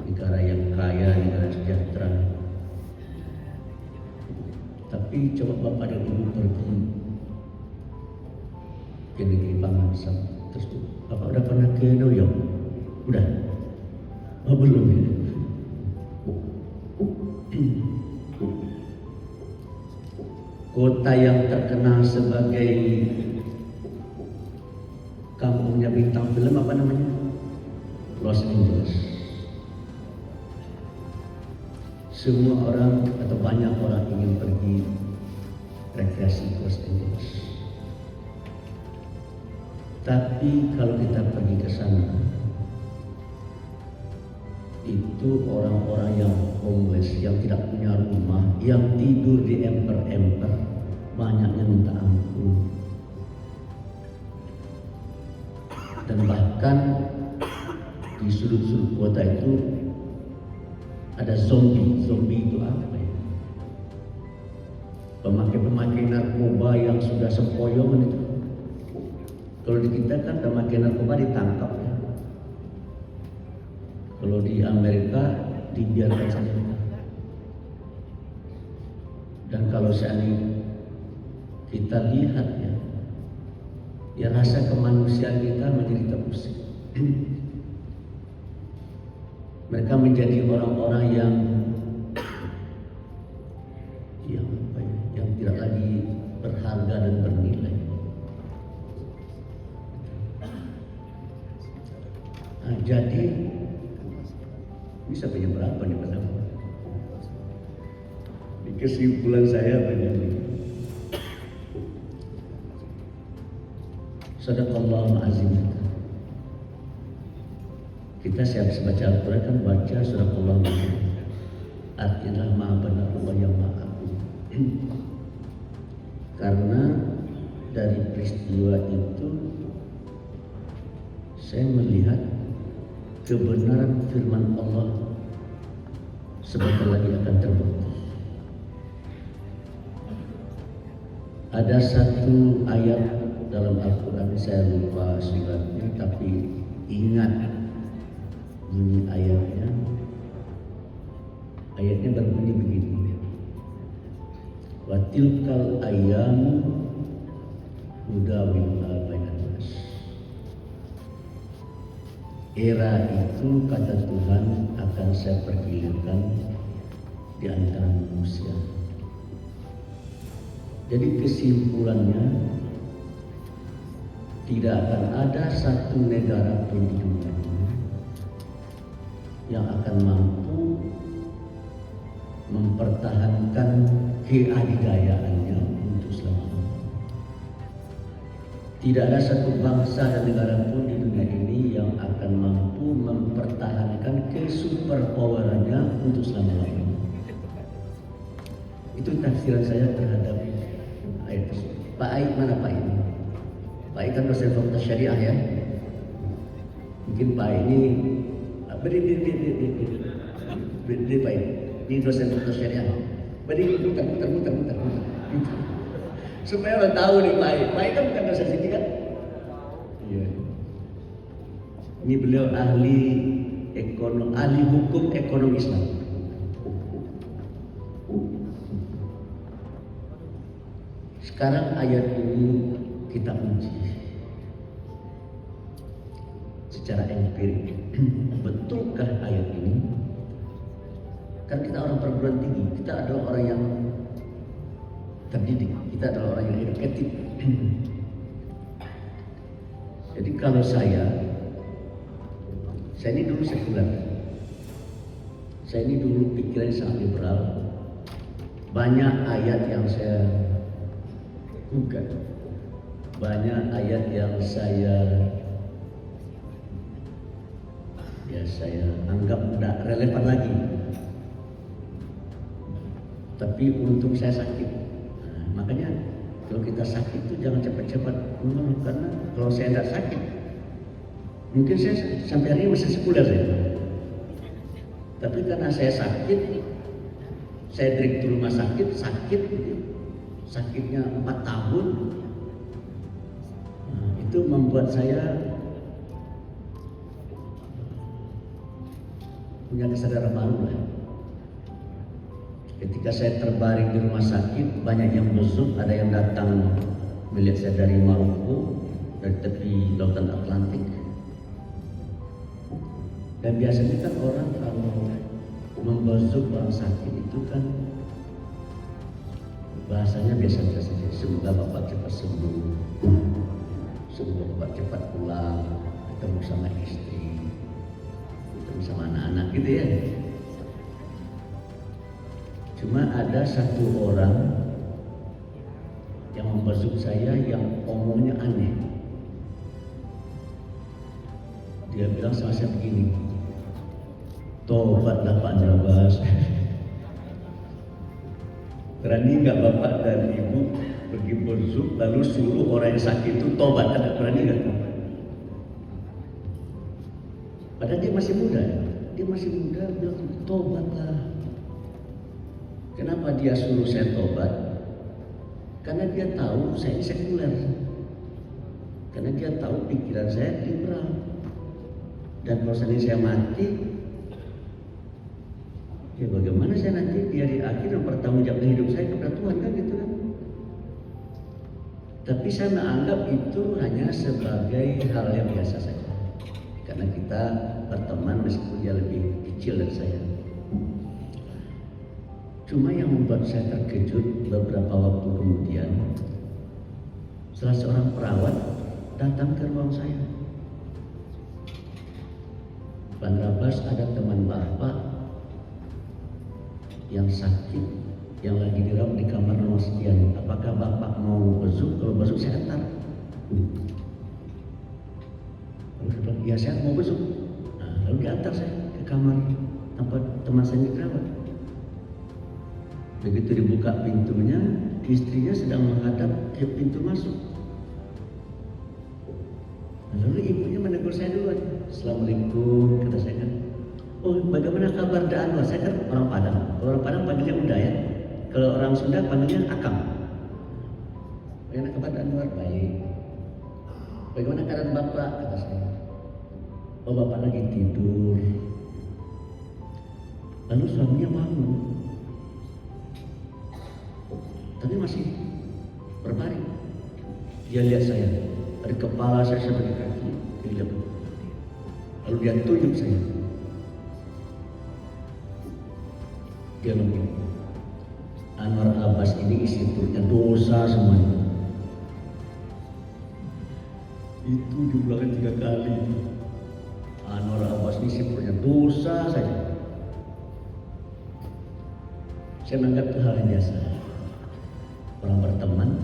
Negara yang kaya, negara sejahtera. Tapi coba Bapak dan Ibu pergi ke negeri bangsa, terus Bapak udah pernah ke New York? Udah? Oh belum ya? Kota yang terkenal sebagai kampungnya bintang film apa namanya? Los Angeles. Semua orang atau banyak orang ingin pergi rekreasi ke Los Angeles. Tapi kalau kita pergi ke sana, itu orang-orang yang homeless, yang tidak punya rumah, yang tidur di emper-emper, banyaknya minta ampun. Dan bahkan di sudut-sudut kota itu ada zombie. Zombie itu apa ya? Pemakai-pemakai narkoba yang sudah sempoyongan itu. Kalau di kita kan pemakai narkoba ditangkap ya. Kalau di Amerika dibiarkan saja. Dan kalau seandainya kita lihat ya rasa kemanusiaan kita menjadi terusik. Mereka menjadi orang-orang yang tidak lagi berharga dan bernilai. Nah, jadi bisa punya berapa nih Pak? Di kesimpulan saya begini. Sadaqallahul azim. Kita siap baca Al-Quran kan baca sadaqallahul azim. Artinya maha benar Allah yang maha agung. Karena dari peristiwa itu saya melihat kebenaran firman Allah sebentar lagi akan terbukti. Ada satu ayat dalam Al-Quran, saya lupa suratnya, tapi ingat bunyi ayatnya. Ayatnya berbunyi begini. Wa tilkal ayyamu nudawiluha bainan nas. Era itu kata Tuhan akan saya pergilirkan di antara manusia. Jadi kesimpulannya, tidak akan ada satu negara pun di dunia ini yang akan mampu mempertahankan keadidayaannya untuk selamanya. Tidak ada satu bangsa dan negara pun di dunia ini yang akan mampu mempertahankan kesuperpowerannya untuk selama-lamanya. Itu tafsiran saya terhadap ayat tersebut. Pak Aik mana Pak ini? Pak Aik kan dosen fakultas syariah ya. Mungkin Pak ini berdiri Pak ini dosen fakultas syariah. Berdiri muter. Supaya orang tahu nih Pak Aik. Pak Aik kan bukan dosen sini kan? Iya. Ini beliau ahli hukum ekonomi Islam. Sekarang ayat ini kita uji secara empirik. Betulkah ayat ini? Kan kita orang perguruan tinggi, kita adalah orang yang terdidik, kita adalah orang yang edukatif. Jadi kalau saya ini dulu sekuler, saya ini dulu pikirannya sangat liberal. Banyak ayat yang saya bukan, banyak ayat yang saya anggap tidak relevan lagi. Tapi untung saya sakit. Nah, makanya kalau kita sakit itu jangan cepat-cepat mengeluh, karena kalau saya tidak sakit, mungkin saya sampai hari ini masih sekuler ya. Tapi karena saya sakit, saya direct di rumah sakit, sakitnya 4 tahun. Nah, itu membuat saya punya kesadaran baru lah. Ketika saya terbaring di rumah sakit, banyak yang berzoom, ada yang datang melihat saya dari Maroko, dari tepi lautan Atlantik. Dan biasanya kan orang kalau membazuk orang sakit itu kan bahasanya biasa-biasa saja. Semoga Bapak cepat sembuh, semoga Bapak cepat pulang, ketemu sama istri, ketemu sama anak-anak gitu ya. Cuma ada satu orang yang membazuk saya yang omongnya aneh. Dia bilang sama saya begini, tobatlah Pak Jabas. Berani nggak Bapak dan Ibu pergi berzuk lalu suruh orang yang sakit itu tobat? Ada berani nggak? Padahal dia masih muda, dia masih muda, bilang tobatlah. Kenapa dia suruh saya tobat? Karena dia tahu saya ini sekuler. Karena dia tahu pikiran saya liberal. Dan kalau seandainya saya mati, ya bagaimana saya nanti dia di akhir mempertanggungjawabkan hidup saya kepada Tuhan, kan gitu kan? Tapi saya menganggap itu hanya sebagai hal yang biasa saja. Karena kita berteman meskipun dia lebih kecil dari saya. Cuma yang membuat saya terkejut beberapa waktu kemudian, salah seorang perawat datang ke ruang saya. Bang Rabas, ada teman Bapak yang sakit, yang lagi dirawat di kamar nomor sekian. Apakah Bapak mau besuk? Kalau besuk saya antar. Lalu saya bilang, ya saya mau besuk. Nah, lalu diantar saya ke kamar tempat teman saya dirawat. Begitu dibuka pintunya, istrinya sedang menghadap ke pintu masuk. Lalu ibunya menegur saya duluan. Assalamualaikum, kata saya kan. Oh, bagaimana kabar Da Anwar? Saya kan orang Padang. Kalau orang Padang panggilnya Uda ya. Kalau orang Sunda panggilnya Akang. Bagaimana kabar Da Anwar? Baik. Bagaimana keadaan Bapak? Kata saya. Oh, Bapak lagi tidur. Lalu suaminya bangun. Tapi masih berbaring. Dia lihat saya, dari kepala saya sampai ke kaki, dia lihat. Lalu dia tunjuk saya. Dia bilang, Anwar Abbas ini isi perutnya dosa semuanya. Itu jumlahnya 3 kali. Anwar Abbas ini isi perutnya dosa saja. Saya menganggap itu hal yang biasa. Orang berteman.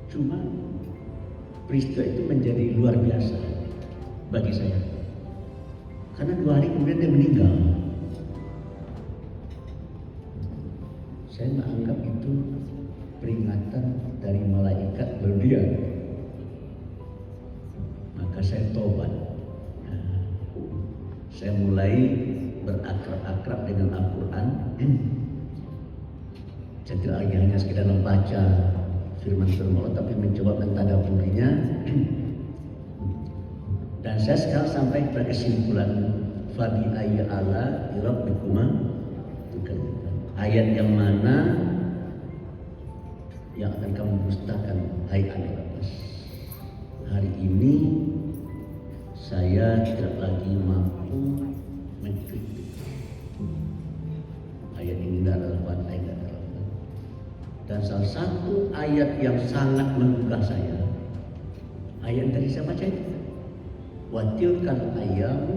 Cuma peristiwa itu menjadi luar biasa bagi saya. Karena 2 hari kemudian dia meninggal. Saya menganggap itu peringatan dari malaikat berdia. Maka saya tobat. Saya mulai berakrab-akrab dengan Al-Quran. Saya tidak lagi hanya sekedar membaca firman-firman Allah, tapi mencoba mentadaburinya. Dan saya sekarang sampai pada kesimpulan Fabi ayya ala rabbikuma tukadziban. Ayat yang mana yang akan kamu dustakan, hai Anwar Abbas? Hari ini saya tidak lagi mampu mengkritik. Ayat ini tidak relevan, ayat tidak relevan. Dan salah satu ayat yang sangat menggugah saya, ayat yang tadi saya baca itu, wa tilkal ayyamu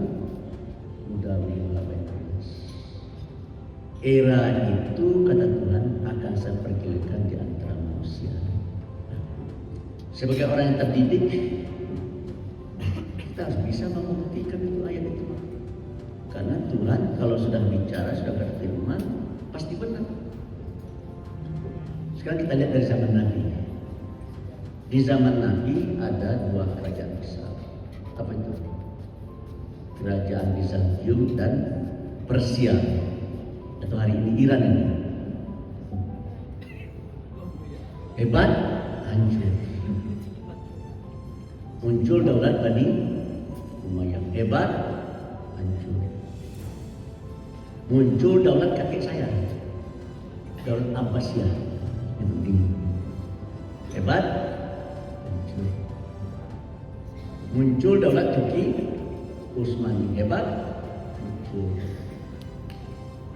nudawiluha bainan nas. Era itu, kata Tuhan, akan saya pergilirkan di antara manusia. Sebagai orang yang terdidik, kita harus bisa membuktikan itu ayat itu. Karena Tuhan kalau sudah bicara, sudah berfirman, pasti benar. Sekarang kita lihat dari zaman Nabi. Di zaman Nabi ada 2 kerajaan besar. Apa itu? Kerajaan Bizantium dan Persia. Atau hari ini Iran ini. Hebat, hancur. Muncul daulat Bani Umayyah. Hebat, hancur. Muncul daulat kakek saya, daulat Abbasiyah. Hebat, hancur. Muncul daulat Turki Utsmani. Hebat, hancur.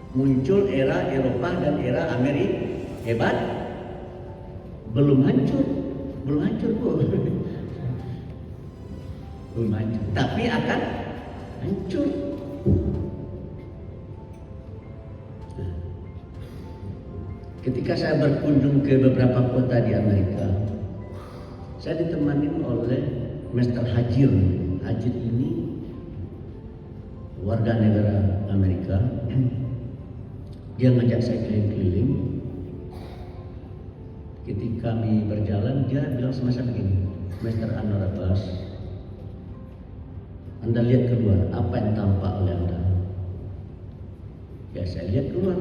Muncul era Eropa dan era Amerika. Hebat, belum hancur, belum hancur Bu. Belum hancur, tapi akan hancur. Ketika saya berkunjung ke beberapa kota di Amerika, saya ditemani oleh Mr. Hajir. Hajir ini warga negara Amerika. Dia ngajak saya keliling-keliling. Ketika kami berjalan, dia bilang sama saya begini, Mr. Anwar Abbas, Anda lihat keluar, apa yang tampak oleh Anda? Ya, saya lihat keluar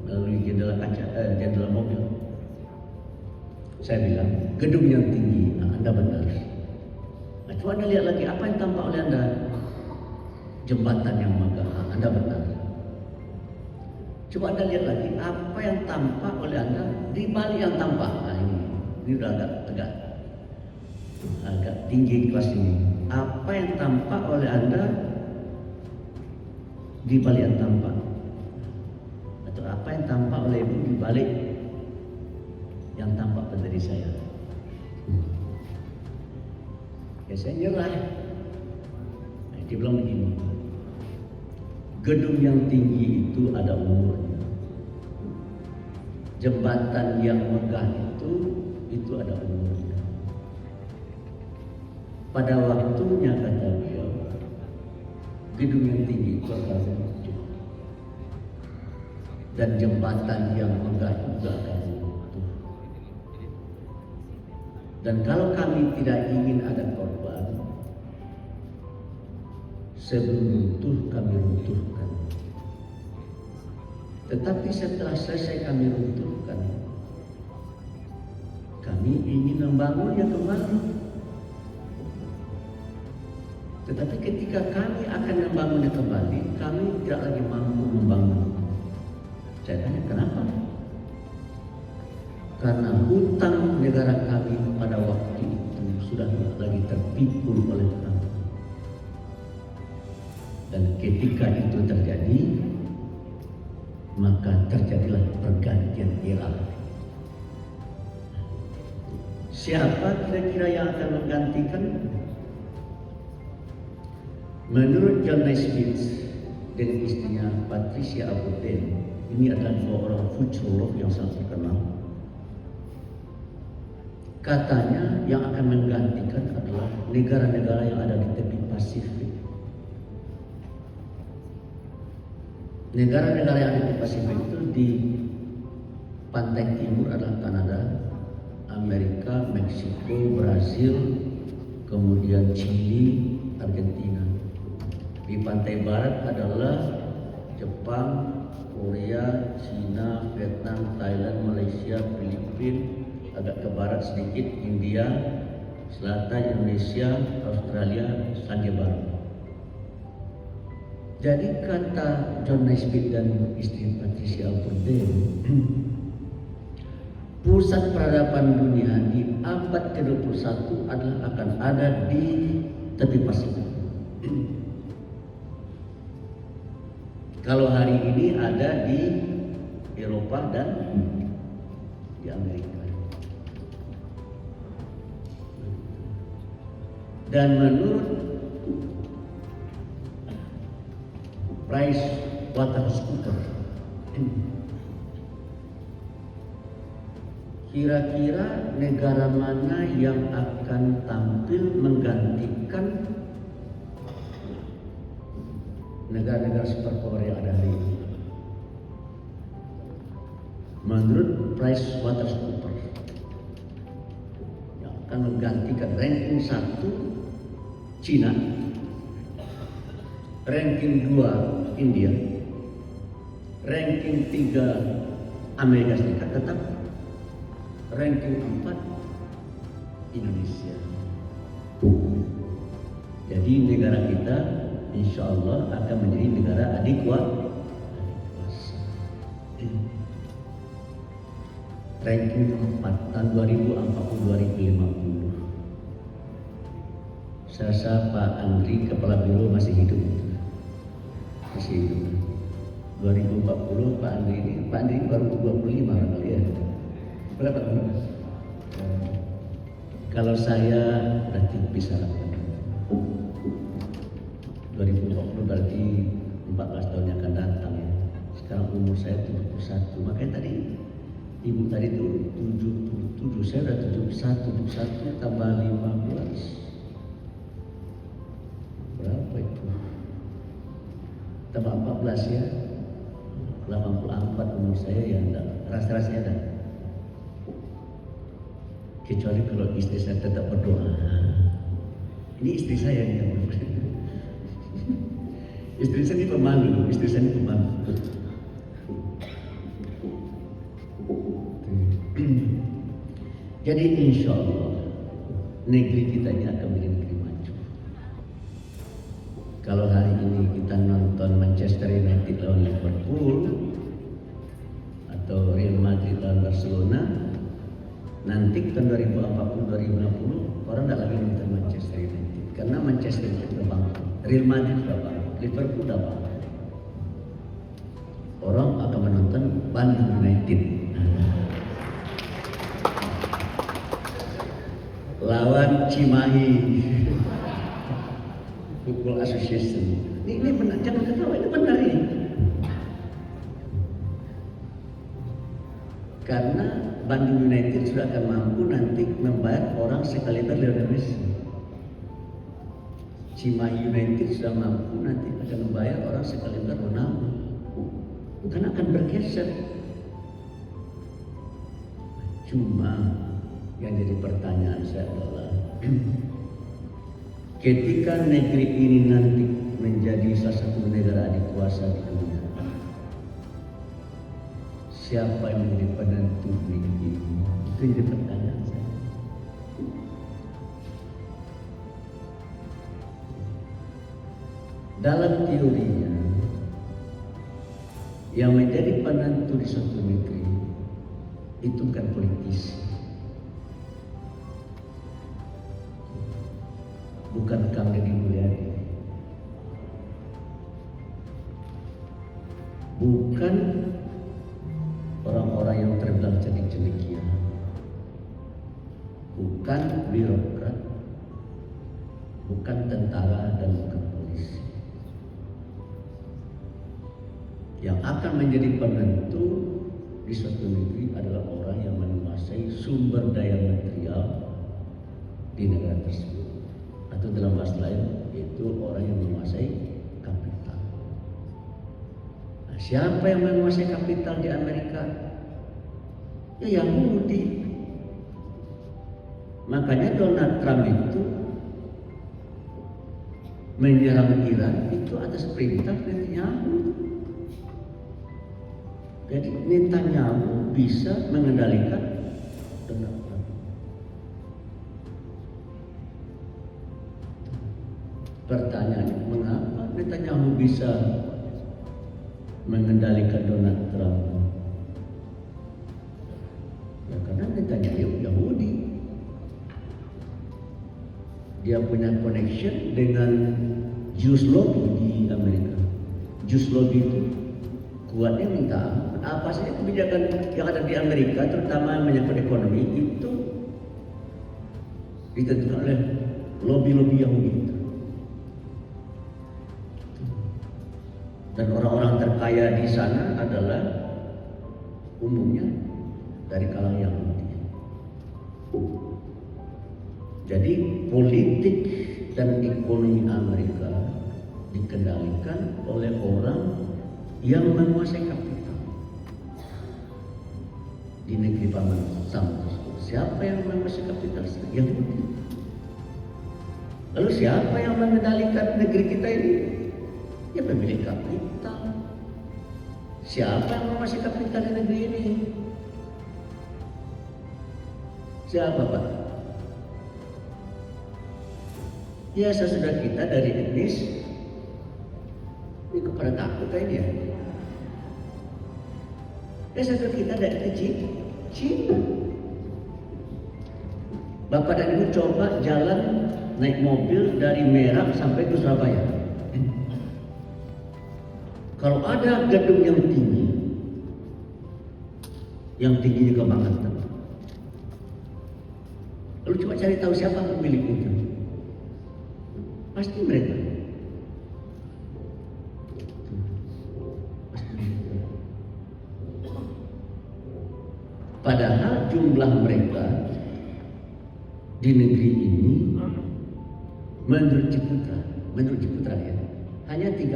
melalui jendela kaca, jendela mobil. Saya bilang, gedung yang tinggi. Nah, Anda benar. Nah, coba Anda lihat lagi, apa yang tampak oleh Anda? Jembatan yang megah. Nah, Anda benar. Coba Anda lihat lagi, apa yang tampak oleh Anda di balik yang tampak. Nah, ini udah agak tegak, agak tinggi kelas ini. Apa yang tampak oleh Anda di balik yang tampak, atau apa yang tampak oleh Ibu di balik yang tampak pada diri saya. Ya, saya nyerah. Nah, dia bilang begini, gedung yang tinggi itu ada umurnya, jembatan yang megah itu ada umurnya. Pada waktunya, kata beliau, gedung yang tinggi itu akan runtuh, dan jembatan yang megah juga akan runtuh. Dan kalau kami tidak ingin ada korban, sebelum runtuh kami runtuhkan. Tetapi setelah selesai kami runtuhkan, kami ingin membangunnya kembali. Tetapi ketika kami akan membangunnya kembali, kami tidak lagi mampu membangun. Saya tanya, kenapa? Karena hutang negara kami pada waktu itu sudah tidak lagi terpikul oleh kami. Dan ketika itu terjadi, maka terjadilah pergantian era. Siapa kira-kira yang akan menggantikan? Menurut John Naismith dan istrinya Patricia Abuden, ini adalah dua orang futurolog yang sangat terkenal. Katanya yang akan menggantikan adalah negara-negara yang ada di tepi Pasifik. Negara-negara yang ada di Pasifik itu di pantai timur adalah Kanada, Amerika, Meksiko, Brazil, kemudian Chili, Argentina. Di pantai barat adalah Jepang, Korea, Cina, Vietnam, Thailand, Malaysia, Filipina, agak ke barat sedikit India, selatan Indonesia, Australia, Selandia Baru. Jadi kata John Naismith dan istri Patricia Abuden, pusat peradaban dunia di abad ke-21 adalah akan ada di tepi Pasifik. Kalau hari ini ada di Eropa dan di Amerika. Dan menurut PricewaterhouseCoopers, kira-kira negara mana yang akan tampil menggantikan negara-negara superpower yang ada hari ini? Menurut PricewaterhouseCoopers, yang akan menggantikan ranking 1 Cina, ranking 2 India, ranking 3 Amerika Serikat, tetap ranking 4 Indonesia. Jadi negara kita insya Allah akan menjadi negara adik kuasa. Ranking 4 tahun 2040-2050. Saya rasa Pak Andri Kepala Biro masih hidup. Masih hidup. 2040 Pak Andri baru 25 kali ya. Berapa tahun? Kalau saya udah tipis harapan. 2020 berarti 14 tahun yang akan datang ya. Sekarang umur saya 71. Makanya tadi Ibu tadi tuh 77, saya udah 71 tambah 15. Berapa itu? Tambah 14 ya. 84 umur saya ya, rasa-rasanya ada. Kecuali kalau istri saya tetap berdoa. Ini istri saya nih yang Istri saya ini pemalu, istri saya ini pemalu. Jadi insya Allah negeri kita ini akan menjadi negeri maju. Kalau hari ini kita nonton Manchester United lawan Liverpool atau Real Madrid lawan Barcelona, nanti tahun 2040-2050 orang tidak lagi nonton Manchester United karena Manchester United sudah bangkrut, Real Madrid sudah bangkrut, Liverpool sudah bangkrut. Orang akan menonton Bandung United lawan Cimahi Football Association. Ini benar, jangan ketawa, ini benar ini. Karena Bandung United sudah akan mampu nanti membayar orang sekaliber Lionel Messi. Cimahi United sudah mampu nanti akan membayar orang sekaliber Ronaldo. Bukan akan bergeser. Cuma yang jadi pertanyaan saya adalah ketika negeri ini nanti menjadi salah satu negara adikuasa di dunia, siapa yang menjadi penentu negeri ini? Itu jadi pertanyaan saya. Dalam teorinya, yang menjadi penentu di suatu negeri itu bukan politisi, bukan Kang Deddy Mulyadi, bukan orang-orang yang terbilang cendekia, bukan birokrat, bukan tentara, dan bukan polisi. Yang akan menjadi penentu di suatu negeri adalah orang yang menguasai sumber daya material di negara tersebut, atau dalam bahasa lain yaitu orang yang menguasai kapital. Nah, siapa yang menguasai kapital di Amerika? Ya Yahudi. Makanya Donald Trump itu menyerang Iran itu atas perintah Netanyahu. Jadi Netanyahu bisa mengendalikan Donald Trump. Pertanyaannya, mengapa Netanyahu bisa mengendalikan Donald Trump? Ya karena Netanyahu Yahudi. Dia punya connection dengan Jewish lobby di Amerika. Jewish lobby itu kuatnya minta ampun. Apa saja kebijakan yang ada di Amerika, terutama menyangkut ekonomi, itu ditentukan oleh lobby-lobby Yahudi itu. Dan orang-orang terkaya di sana adalah umumnya dari kalangan Yahudi. Jadi politik dan ekonomi Amerika dikendalikan oleh orang yang menguasai kapital di negeri paman Sam tersebut. Siapa yang menguasai kapital? Yahudi. Lalu siapa yang mengendalikan negeri kita ini? Ya pemilik kapital. Siapa yang menguasai kapital di negeri ini? Siapa, Pak? Ya sesudah kita dari etnis ini kepada takut ini ya. Ya sesudah kita dari Cina. Bapak dan Ibu coba jalan naik mobil dari Merak sampai ke Surabaya. Kalau ada gedung yang tingginya kebangetan, lalu coba cari tahu siapa pemilik itu. Pasti mereka. Padahal jumlah mereka di negeri ini menurut Ciputra ya, hanya 3%.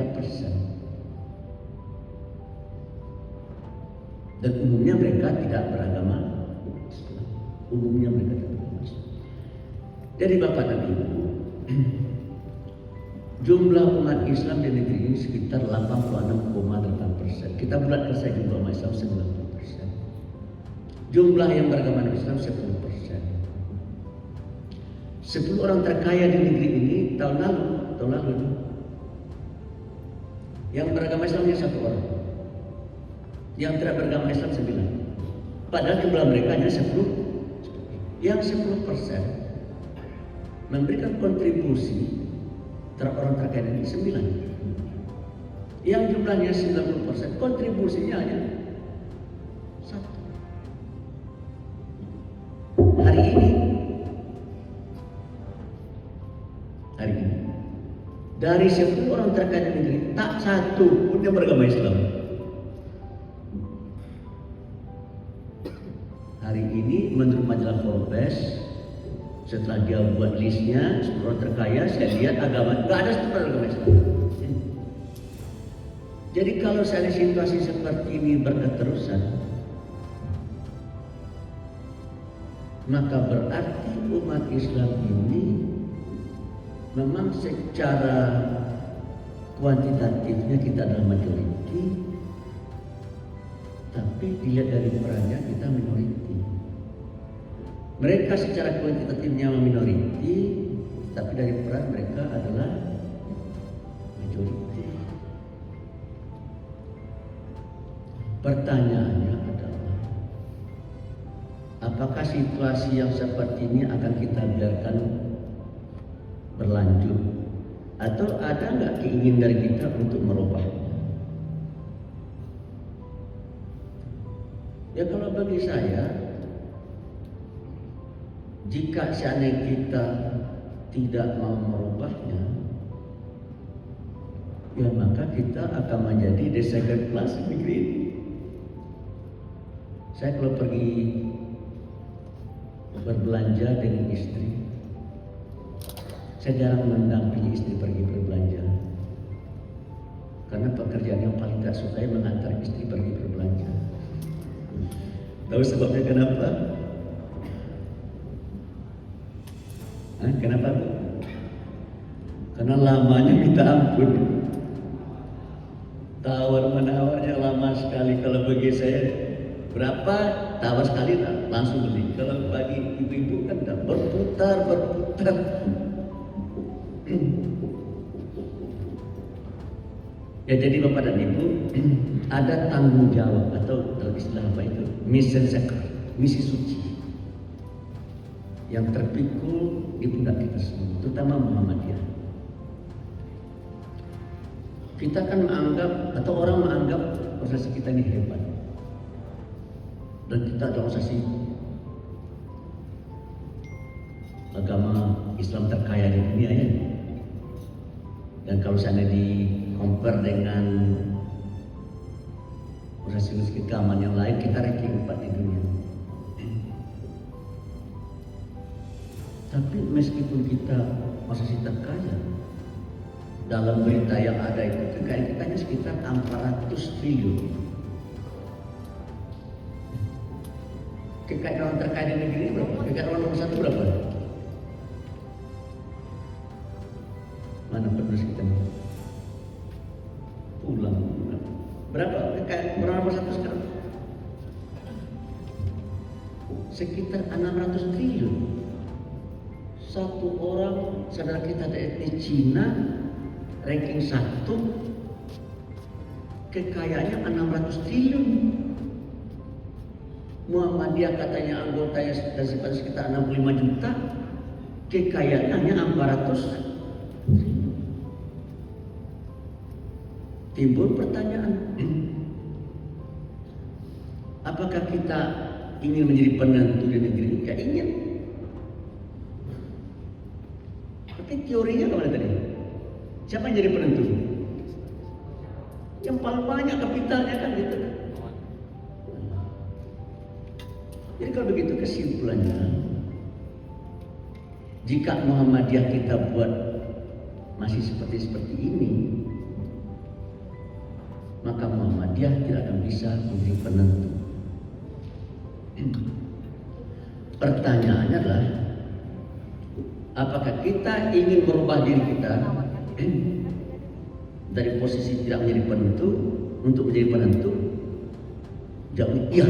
Dan umumnya mereka tidak beragama Islam. Umumnya mereka tidak beragama Islam. Jadi Bapak dan Ibu, Jumlah umat Islam di negeri ini sekitar 86,8%. Kita bulatkan saja jumlah umat Islam 90%. Jumlah yang beragama Islam 10%. 10 orang terkaya di negeri ini tahun lalu yang beragama Islam hanya 1 orang, yang tidak beragama Islam 9. Padahal jumlah mereka hanya 10. Yang 10% memberikan kontribusi terhadap orang terkaya ini 9. Yang jumlahnya 90%, kontribusinya hanya 1. Hari ini dari 10 orang terkaya di negeri tak satu pun yang beragama Islam. Hari ini menurut majalah Forbes, setelah dia buat listnya 10 orang terkaya, saya lihat agama nggak ada satu agama Islam. Jadi kalau saya situasi seperti ini berketerusan, maka berarti umat Islam ini memang secara kuantitatifnya kita adalah majoriti, tapi dilihat dari perannya kita minoriti. Mereka secara kuantitatifnya minoriti, tapi dari peran mereka adalah majoriti. Pertanyaannya adalah, apakah situasi yang seperti ini akan kita biarkan berlanjut, atau ada nggak keinginan dari kita untuk merubahnya? Ya kalau bagi saya, jika seandainya kita tidak mau merubahnya, ya maka kita akan menjadi the second class di negeri ini. Saya kalau pergi berbelanja dengan istri, saya jarang mendampingi istri pergi berbelanja, karena pekerjaan yang paling tak sukai mengantar istri pergi berbelanja. Tahu sebabnya kenapa? Kenapa? Karena lamanya minta ampun. Tawar menawarnya lama sekali. Kalau bagi saya berapa tawar sekali langsung beli. Kalau bagi ibu-ibu kan berputar. Ya jadi Bapak dan Ibu, ada tanggung jawab atau dalam istilah apa itu, misi suci yang terpikul di pundak kita semua, terutama Muhammadiyah. Kita kan menganggap atau orang menganggap organisasi kita ini hebat, dan kita adalah organisasi agama Islam terkaya di dunia ya. Dan kalau seandainya di compare dengan organisasi keagamaan yang lain, kita ranking 4 di dunia. Tapi meskipun kita masih terkaya, dalam berita yang ada itu kekayaan kita hanya sekitar 400 triliun. Kekayaan orang terkaya di negeri ini berapa? Kekayaan orang nomor 1 berapa? Mana penulis kita nih? Pulang. Berapa? Kekayaan orang nomor 1 sekarang? Sekitar 600 triliun. Satu orang saudara kita dari etnis Cina ranking 1, kekayaannya 600 triliun. Muhammadiyah katanya anggotanya sekitar 65 juta, kekayaannya hanya 400. Timbul pertanyaan, apakah kita ingin menjadi penentu di negeri ini? Tidak ingin. Tapi teorinya kemana tadi? Siapa yang jadi penentu? Yang paling banyak kapitalnya kan gitu. Jadi kalau begitu kesimpulannya, jika Muhammadiyah kita buat masih seperti ini, maka Muhammadiyah tidak akan bisa menjadi penentu. Pertanyaannya adalah, apakah kita ingin merubah diri kita dari posisi tidak menjadi penentu untuk menjadi penentu, jawab iya.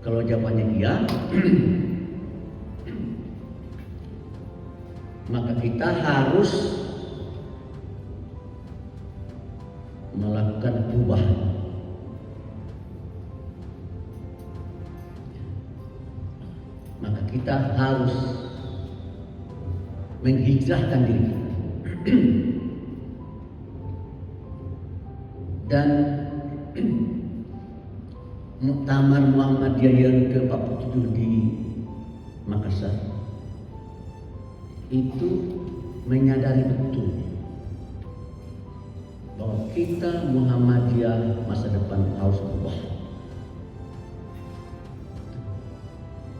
Kalau jawabannya iya, maka kita harus melakukan perubahan. Maka kita harus menghijrahkan diri dan Muktamar Muhammadiyah yang ke-47 di Makassar itu menyadari betul bahwa kita Muhammadiyah masa depan harus berubah.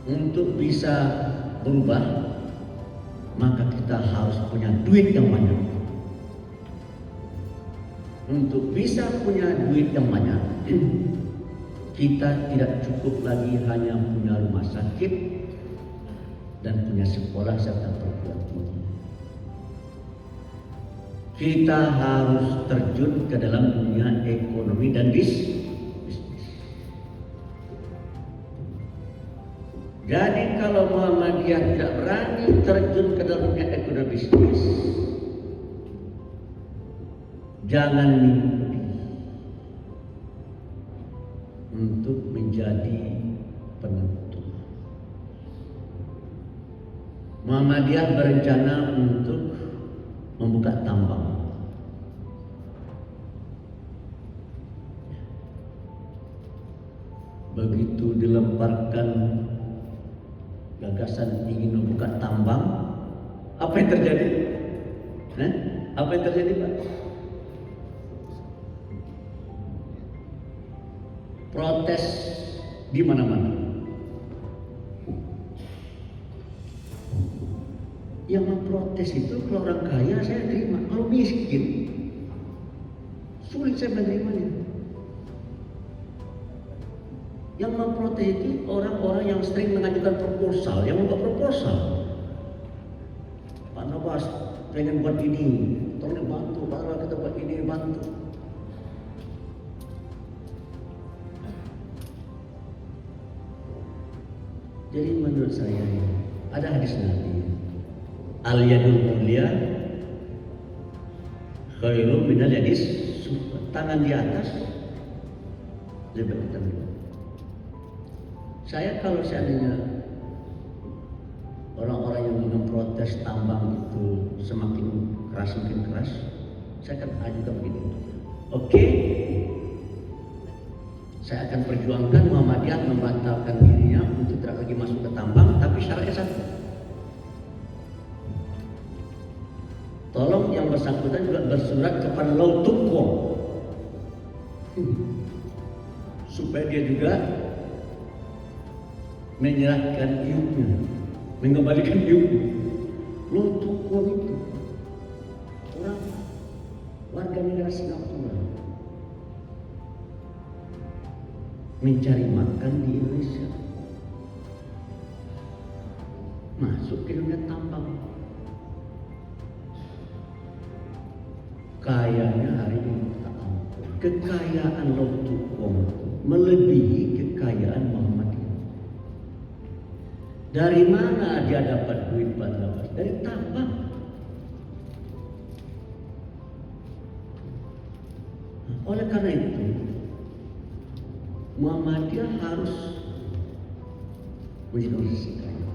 Untuk bisa berubah, maka kita harus punya duit yang banyak. Untuk bisa punya duit yang banyak, kita tidak cukup lagi hanya punya rumah sakit dan punya sekolah serta perguruan tinggi. Kita harus terjun ke dalam dunia ekonomi dan bisnis. Jadi kalau Muhammadiyah tidak berani terjun ke dalam dunia ekonomi bisnis, jangan mimpi untuk menjadi penentu. Muhammadiyah berencana untuk membuka tambang. Begitu dilemparkan gagasan ingin membuka tambang, apa yang terjadi? Apa yang terjadi, Pak? Protes di mana-mana. Yang memprotes itu kalau orang kaya saya terima, kalau miskin sulit saya menerimanya. Yang memprotes itu orang-orang yang sering mengajukan proposal, yang membuat proposal. Pak Nabas pengen buat ini, tolong bantu, Pak kita buat ini, bantu. Jadi menurut saya ada hadis Nabi, al-yadul mulia khairum minal yadis sufla. Tangan di atas lebih baik tangan di bawah. Saya kalau seandainya orang-orang yang memprotes tambang itu semakin keras, saya akan ajukan begini. Oke, saya akan perjuangkan Muhammadiyah membatalkan dirinya untuk tidak lagi masuk ke tambang, tapi syaratnya satu. Tolong yang bersangkutan juga bersurat kepada Laut Tukwong supaya dia juga menyerahkan iunya, mengembalikan iunya. Laut Tukwong itu orang warga negara Singapura mencari makan di Indonesia, masuk ke dunia tambang. Kayanya hari ini tak ampun. Kekayaan Laut Tukwong melebihi kekayaan Muhammadiyah. Dari mana dia dapat duit Pak Nabas? Dari tambang. Oleh karena itu, Muhammadiyah harus menjadi organisasi kaya.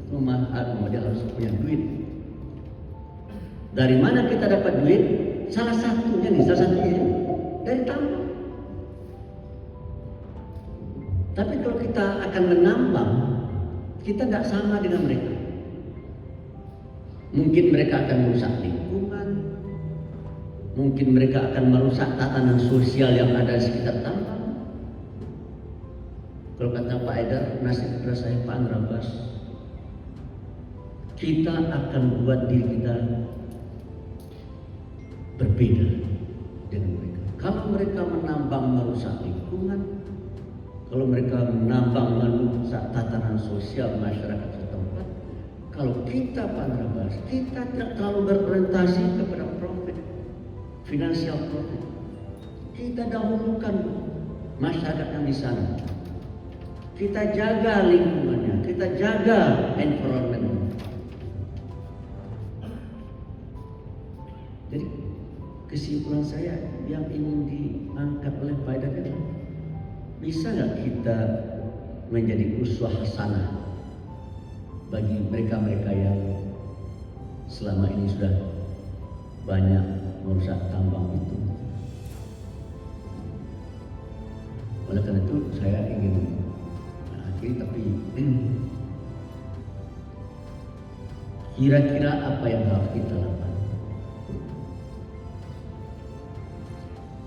Muhammadiyah harus punya duit. Dari mana kita dapat duit? Salah satunya dari tambang. Tapi kalau kita akan menambang, kita tidak sama dengan mereka. Mungkin mereka akan merusak lingkungan, mungkin mereka akan merusak tatanan sosial yang ada di sekitar tambang. Kalau kata Pak Haidar, nasib kepada saya Pak Nabas, kita akan buat diri kita berbeda dengan mereka. Kalau mereka menambang merusak lingkungan, kalau mereka menambang merusak tatanan sosial masyarakat setempat, kalau kita Panrabas, kita tidak terlalu berorientasi kepada profit, financial profit. Kita dahulukan masyarakat yang di sana. Kita jaga lingkungannya, kita jaga environment. Jadi kesimpulan saya yang ingin diangkat oleh Pak Haidar adalah, bisa nggak kita menjadi uswah hasanah bagi mereka-mereka yang selama ini sudah banyak merusak tambang itu. Oleh karena itu saya ingin akhiri, tapi kira-kira apa yang harus kita lakukan?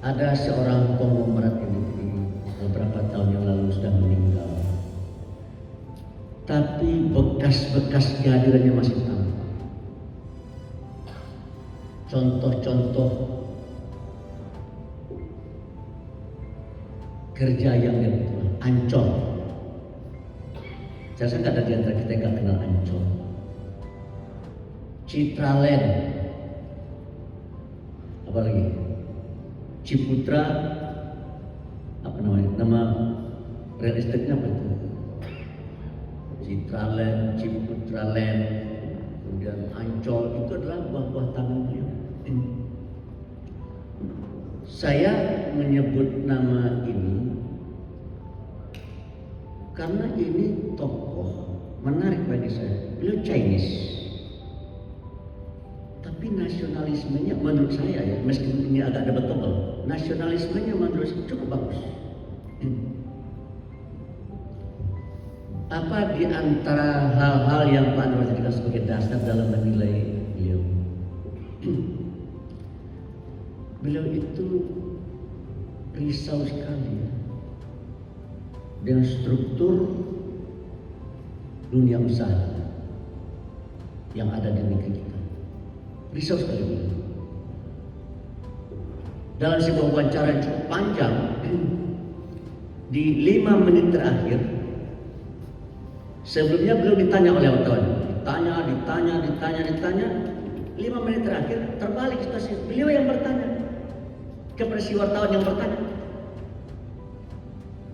Ada seorang konglomerat ini beberapa tahun yang lalu sudah meninggal, tapi bekas-bekas kehadirannya masih tampak. Contoh-contoh kerja yang dia betul, Ancol. Saya rasa nggak ada di antara kita yang nggak kenal Ancol. Citraland, apa lagi? Ciputra, apa namanya? Nama real estate-nya apa itu? Citraland, Ciputraland, kemudian Ancol, itu adalah buah-buah tangan beliau. Saya menyebut nama ini karena ini tokoh menarik bagi saya. Beliau Chinese, tapi nasionalismenya menurut saya ya, meskipun ini agak debatable, nasionalismenya menurut saya cukup bagus. Apa di antara hal-hal yang Pak Anwar jadikan sebagai dasar dalam menilai beliau? Beliau itu risau sekali dengan struktur dunia usaha yang ada di negeri kita. Risau sekali beliau. Dalam sebuah wawancara yang cukup panjang, di 5 menit terakhir, sebelumnya beliau ditanya oleh wartawan, ditanya. 5 menit terakhir terbalik situasi, beliau yang bertanya kepada si wartawan yang bertanya.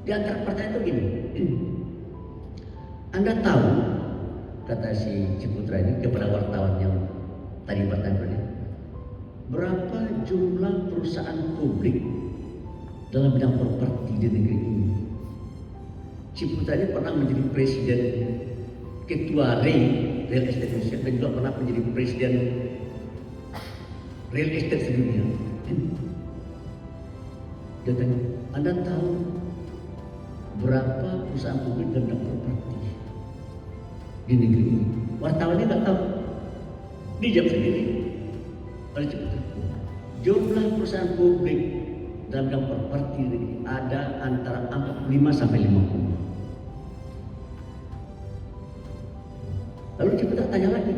Di antara pertanyaan itu gini, Anda tahu, kata si Ciputra ini kepada wartawan yang tadi bertanya, berapa jumlah perusahaan publik dalam bidang properti di negeri ini? Ciputra ini pernah menjadi presiden ketua Real Estate Indonesia dan juga pernah menjadi presiden Real Estate sedunia. Dia tanya, Anda tahu berapa perusahaan publik dalam bidang properti di negeri ini? Wartawannya nggak tahu, dijawab sendiri oleh Ciputra. Jumlah perusahaan publik dalam bidang properti di negeri ada antara 45 sampai 50. Lalu Ciputra tanya lagi,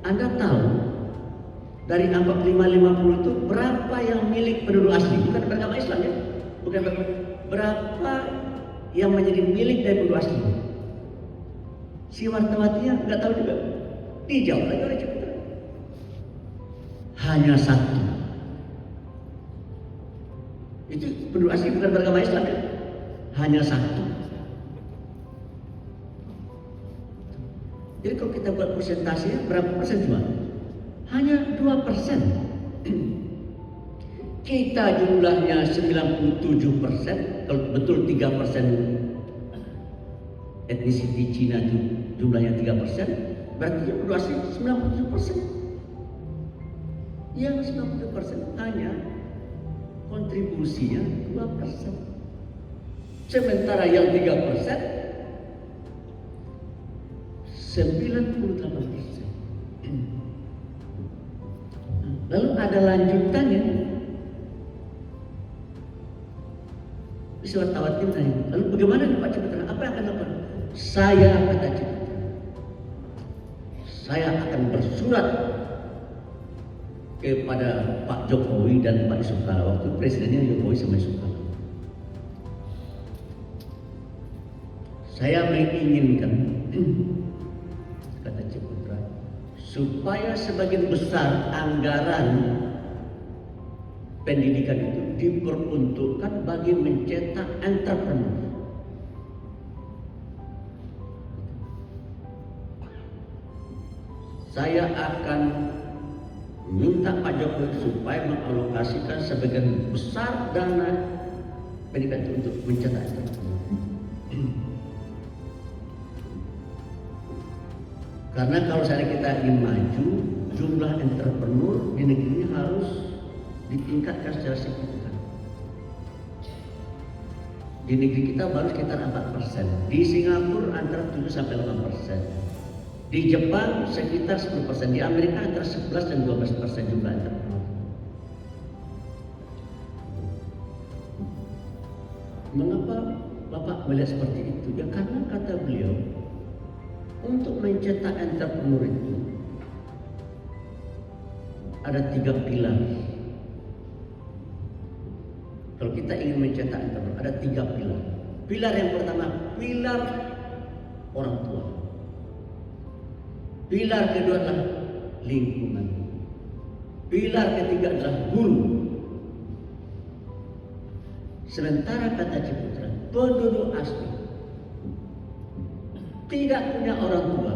Anda tahu dari 45-50 itu berapa yang milik penduduk asli, bukan beragama Islam ya, bukan berapa yang menjadi milik dari penduduk asli? Si wartawatinya nggak tahu juga. Dijawab lagi oleh Ciputra, hanya 1. Itu penduduk asli bukan beragama Islam ya, hanya 1. Jadi kalau kita buat persentasenya berapa persen cuma? Hanya 2%. Kita jumlahnya 97%, kalau betul 3% etnisiti Cina itu jumlahnya 3%, berarti yang penduduk asli 97%. Yang 90% hanya kontribusinya 2%. Sementara yang 3% 98%. Lalu ada lanjutannya. Si wartawan tanya, lalu bagaimana nih Pak Ciputra? Apa yang akan dilakukan? Saya, kata Ciputra, saya akan bersurat kepada Pak Jokowi dan Pak Yusuf Kala. Waktu presidennya Jokowi sama Yusuf Kala. Saya menginginkan, kata Ciputra, supaya sebagian besar anggaran pendidikan itu diperuntukkan bagi mencetak entrepreneur. Saya akan minta Pak Jokowi supaya mengalokasikan sebagian besar dana pendidikan itu untuk mencetak entrepreneur. Karena kalau saya kita ingin maju, jumlah entrepreneur di negeri ini harus ditingkatkan secara signifikan. Di negeri kita baru sekitar 4%, di Singapura antara 7 sampai 8%. Di Jepang sekitar 10%, di Amerika antara 11 dan 12% jumlah entrepreneur. Mengapa Bapak melihat seperti itu? Ya karena kata beliau, untuk mencetak entrepreneur itu ada 3 pilar. Kalau kita ingin mencetak entrepreneur, ada 3 pilar. Pilar yang pertama, pilar orang tua. Pilar kedua adalah lingkungan. Pilar ketiga adalah guru. Sementara kata Ciputra, penduduk asli tidak punya orang tua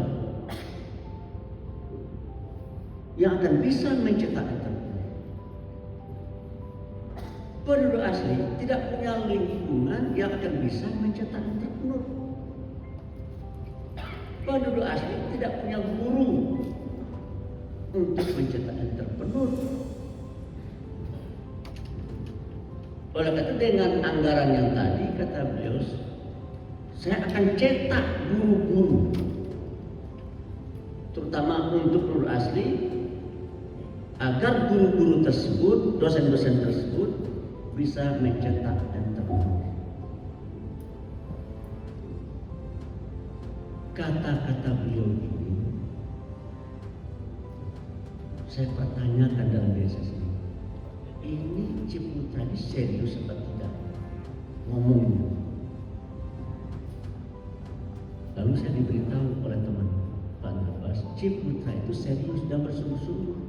yang akan bisa mencetak entrepreneur. Penduduk asli tidak punya lingkungan yang akan bisa mencetak entrepreneur. Penduduk asli tidak punya guru untuk mencetak entrepreneur. Oleh karena itu dengan anggaran yang tadi kata beliau, saya akan cetak guru-guru, terutama untuk penduduk asli, agar guru-guru tersebut, dosen-dosen tersebut bisa mencetak entrepreneur. Kata-kata beliau ini saya pertanyakan dalam diri saya sendiri. Ini Ciputra ini serius atau tidak ngomongnya? Lalu saya diberitahu oleh teman Pak Nafas, Ciputra itu serius dan bersungguh-sungguh.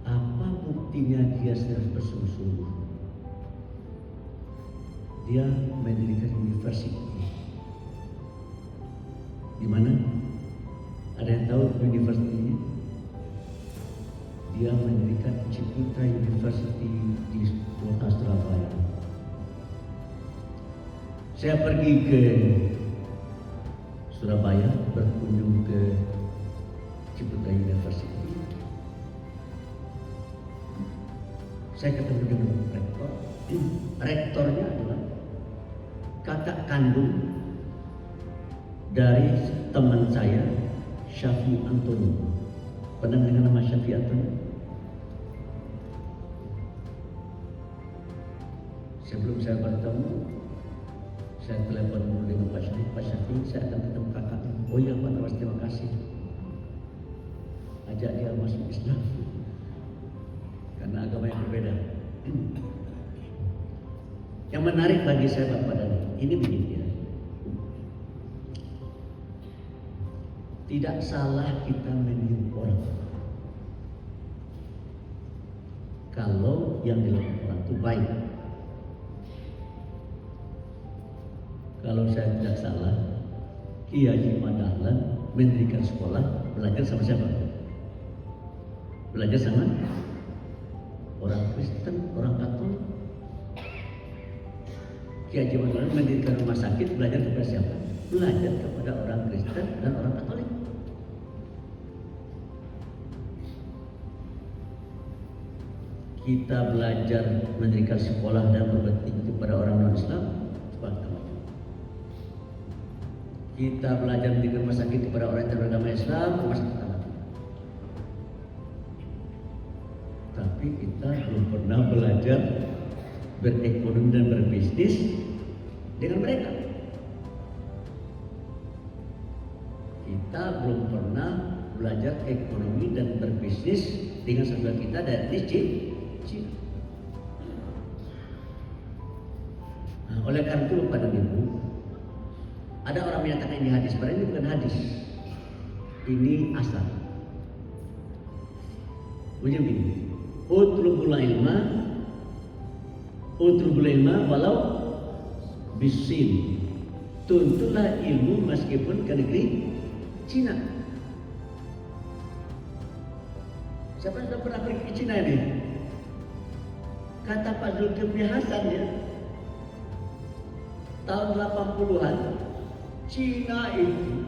Apa buktinya dia serius bersungguh-sungguh? Dia mendirikan universitas. Di mana? Ada yang tahu universitasnya? Dia mendirikan Ciputra University di kota Surabaya. Saya pergi ke Surabaya berkunjung ke Ciputra University. Saya ketemu dengan rektor. Rektornya adalah kakak kandung dari teman saya, Syafi Antoni. Pernah dengar nama Syafi Antoni? Sebelum saya bertemu, saya telepon dulu dengan Pak Syafi. Pak Syafi, saya akan ketemu kakak. Oh iya Pak Nafas, terima kasih. Ajak dia masuk Islam, karena agama yang berbeda. Yang menarik bagi saya Bapak dan ini begini ya. Tidak salah kita meniru orang kalau yang dilakukan orang itu baik. Kalau saya tidak salah, Kiai Haji Dahlan mendirikan sekolah, belajar sama siapa? Belajar sama orang Kristen, orang Katolik. Kiai Haji Dahlan mendirikan rumah sakit, belajar kepada siapa? Belajar kepada orang Kristen dan orang Katolik. Kita belajar mendirikan sekolah dan berbakti kepada orang non-Islam, kita belajar mendirikan rumah sakit kepada orang yang beragama Islam, rumah sakit tamat. Tapi kita belum pernah belajar berekonomi dan berbisnis dengan mereka. Kita belum pernah belajar ekonomi dan berbisnis dengan saudara kita dari Cina. Nah, oleh karena itu Bapak dan Ibu, ada orang menyatakan ini hadis, padahal ini bukan hadis. Ini asal. Bunyinya begini. Utlubul ilma walau bisin. Tuntutlah ilmu meskipun ke negeri Cina. Siapa yang sudah pernah pergi ke Cina ini? Kata Pak Zulkifli Hasan ya, tahun 80-an, Cina itu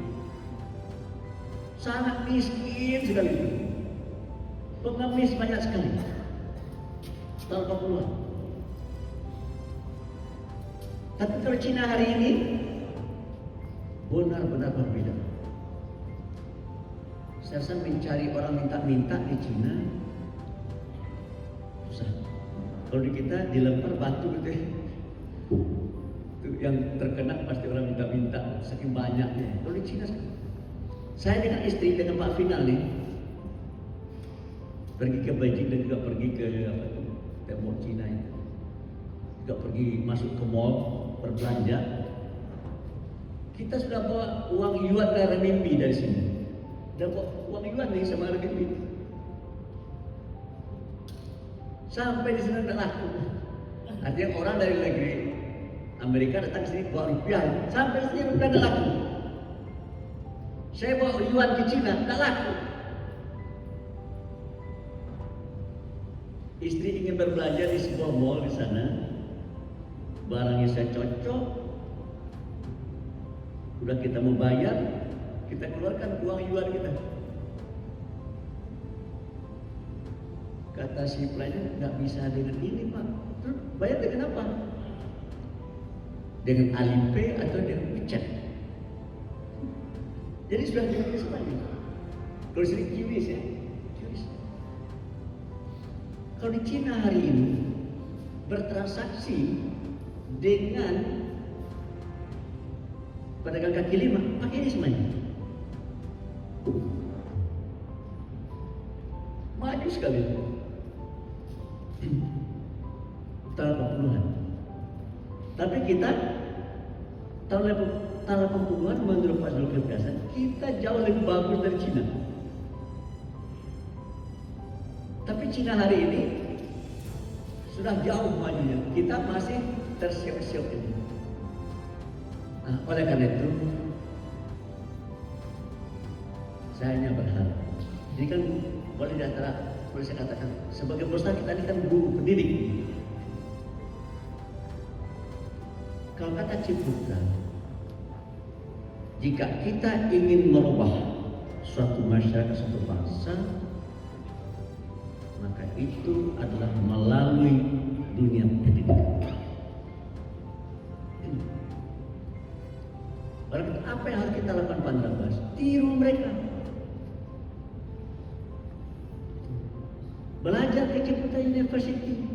sangat miskin sekali. Pengemis banyak sekali. Tahun 80-an. Tapi kalau Cina hari ini benar-benar berbeda. Saya rasa mencari orang minta-minta di Cina susah. Kalau di kita dilempar batu gitu ya. Itu yang terkena pasti orang minta-minta, saking banyaknya. Kalau di Cina saya dengan istri, dengan Pak Final nih, pergi ke Beijing dan juga pergi ke apa itu, tembok Cina itu. Juga pergi masuk ke mall berbelanja. Kita sudah bawa uang yuan dan renminbi dari sini. Sudah bawa uang yuan nih sama renminbi. Sampai di sana tidak laku. Artinya orang dari negeri Amerika datang ke sini bawa rupiah. Sampai di sini rupiah tidak laku. Saya bawa yuan ke Cina tidak laku. Istri ingin berbelanja di sebuah mall di sana. Barangnya saya cocok. Udah kita mau bayar, kita keluarkan uang yuan kita. Kata si pelayan, nggak bisa dengan ini Pak. Terus bayar dengan apa? Dengan Alipay atau dengan WeChat? Jadi sudah dengan semuanya. Kalau sini QRIS ya, QRIS. Kalau di Cina hari ini bertransaksi dengan pedagang kaki lima pakai ini semuanya. Maju sekali. Tahun 80-an. Tapi kita tahun 80-an menurut Pak Zulkifli Hasan, kita jauh lebih bagus dari Cina. Tapi Cina hari ini sudah jauh majunya. Kita masih tersiok-siok ini. Nah, oleh karena itu saya hanya berharap. Jadi kan boleh di antara, boleh saya katakan sebagai perusahaan kita ini kan guru pendidik. Kalau kata Ciputra, jika kita ingin merubah suatu masyarakat, suatu bangsa, maka itu adalah melalui dunia pendidikan. Apa yang harus kita lakukan Pak Nabas? Tiru mereka. Belajar ke Ciputra University.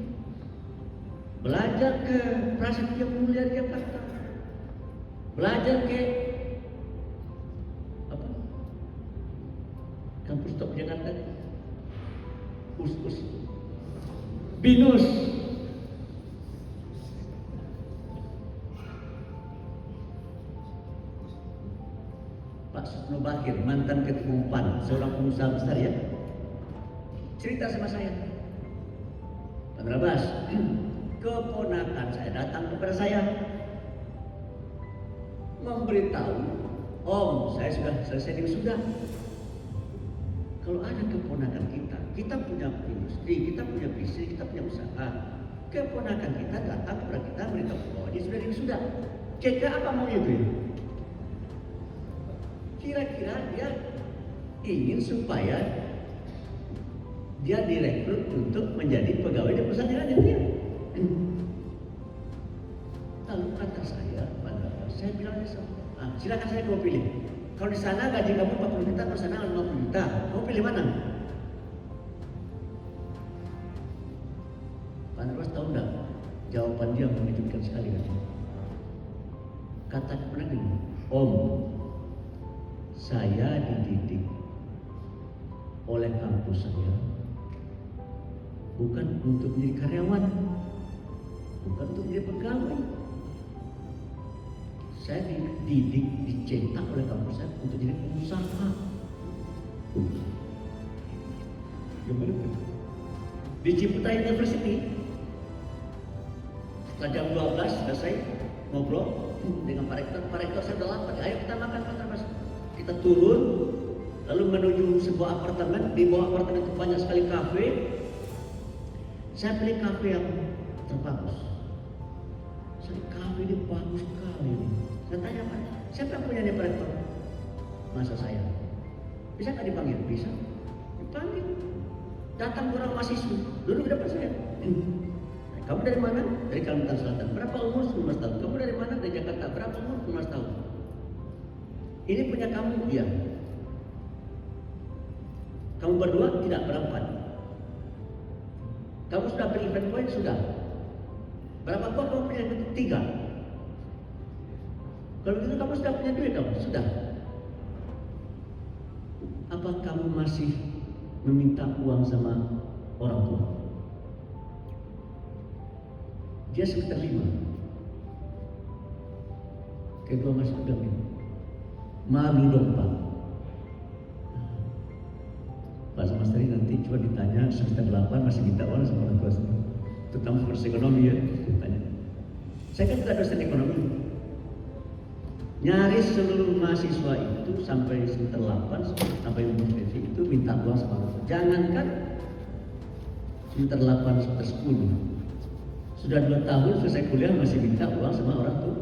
Belajar ke Prasetya Mulia Jakarta. Belajar ke apa? Kampus Top Jakarta. Us. Binus. Pak Sutno Bakir, mantan ketua PAN, seorang pengusaha besar ya, cerita sama saya, Pak Nabas, keponakan saya datang kepada saya, memberitahu, Om, saya sudah selesai wisuda. Kalau ada keponakan kita punya industri, kita punya bisnis, kita punya usaha. Keponakan kita datang kepada kita beritahu bahwa dia sudah wisuda. Kira apa mau itu? Kira-kira dia ingin supaya dia direkrut untuk menjadi pegawai di perusahaan yang ada dia. Lalu kata saya, saya bilang silakan saya mau pilih. Kalau di sana gaji kamu 40 juta, kalau di sana 50 juta, kamu pilih mana? Pak Nabas tahu enggak? Jawaban dia mengejutkan sekali kan? Kata kepada dia, Om, saya dididik oleh kampus saya bukan untuk menjadi karyawan, bukan untuk menjadi pegawai. Saya dididik, dicetak oleh kampus saya untuk jadi pengusaha. Gimana tuh? Di Ciputa University, setelah jam 12 selesai ngobrol dengan Pak Rektor. Pak Rektor saya udah lapar, ayo kita makan Mas. Kita turun, lalu menuju sebuah apartemen. Di bawah apartemen itu banyak sekali kafe. Saya pilih kafe yang terbagus. Saya kafe ini bagus sekali. Saya tanya Pak, siapa yang punya Pak Rektor? Masa saya. Bisa nggak dipanggil? Bisa. Dipanggil. Datang orang mahasiswa, duduk di depan saya. Kamu dari mana? Dari Kalimantan Selatan. Berapa umur? 19 tahun. Kamu dari mana? Dari Jakarta. Berapa umur? 19 tahun. Ini punya kamu? Iya. Kamu berdua? Tidak, berempat. Kamu sudah beli event point? Sudah. Berapa kuat kamu punya event? 3. Kalau gitu kamu sudah punya duit dong? Sudah. Apa kamu masih meminta uang sama orang tua? Dia semester 5. Kedua masuk bilang ini, malu dong Pak. Pak semester ini nanti coba ditanya semester 8 masih minta uang sama orang tua sendiri. Terutama kursus ekonomi ya, ditanya. Saya kan tidak dosen ekonomi. Nyaris seluruh mahasiswa itu sampai semester 8 sampai umur itu minta uang sama orang tua. Jangankan semester 8 semester 10. Sudah 2 tahun selesai kuliah masih minta uang sama orang tua.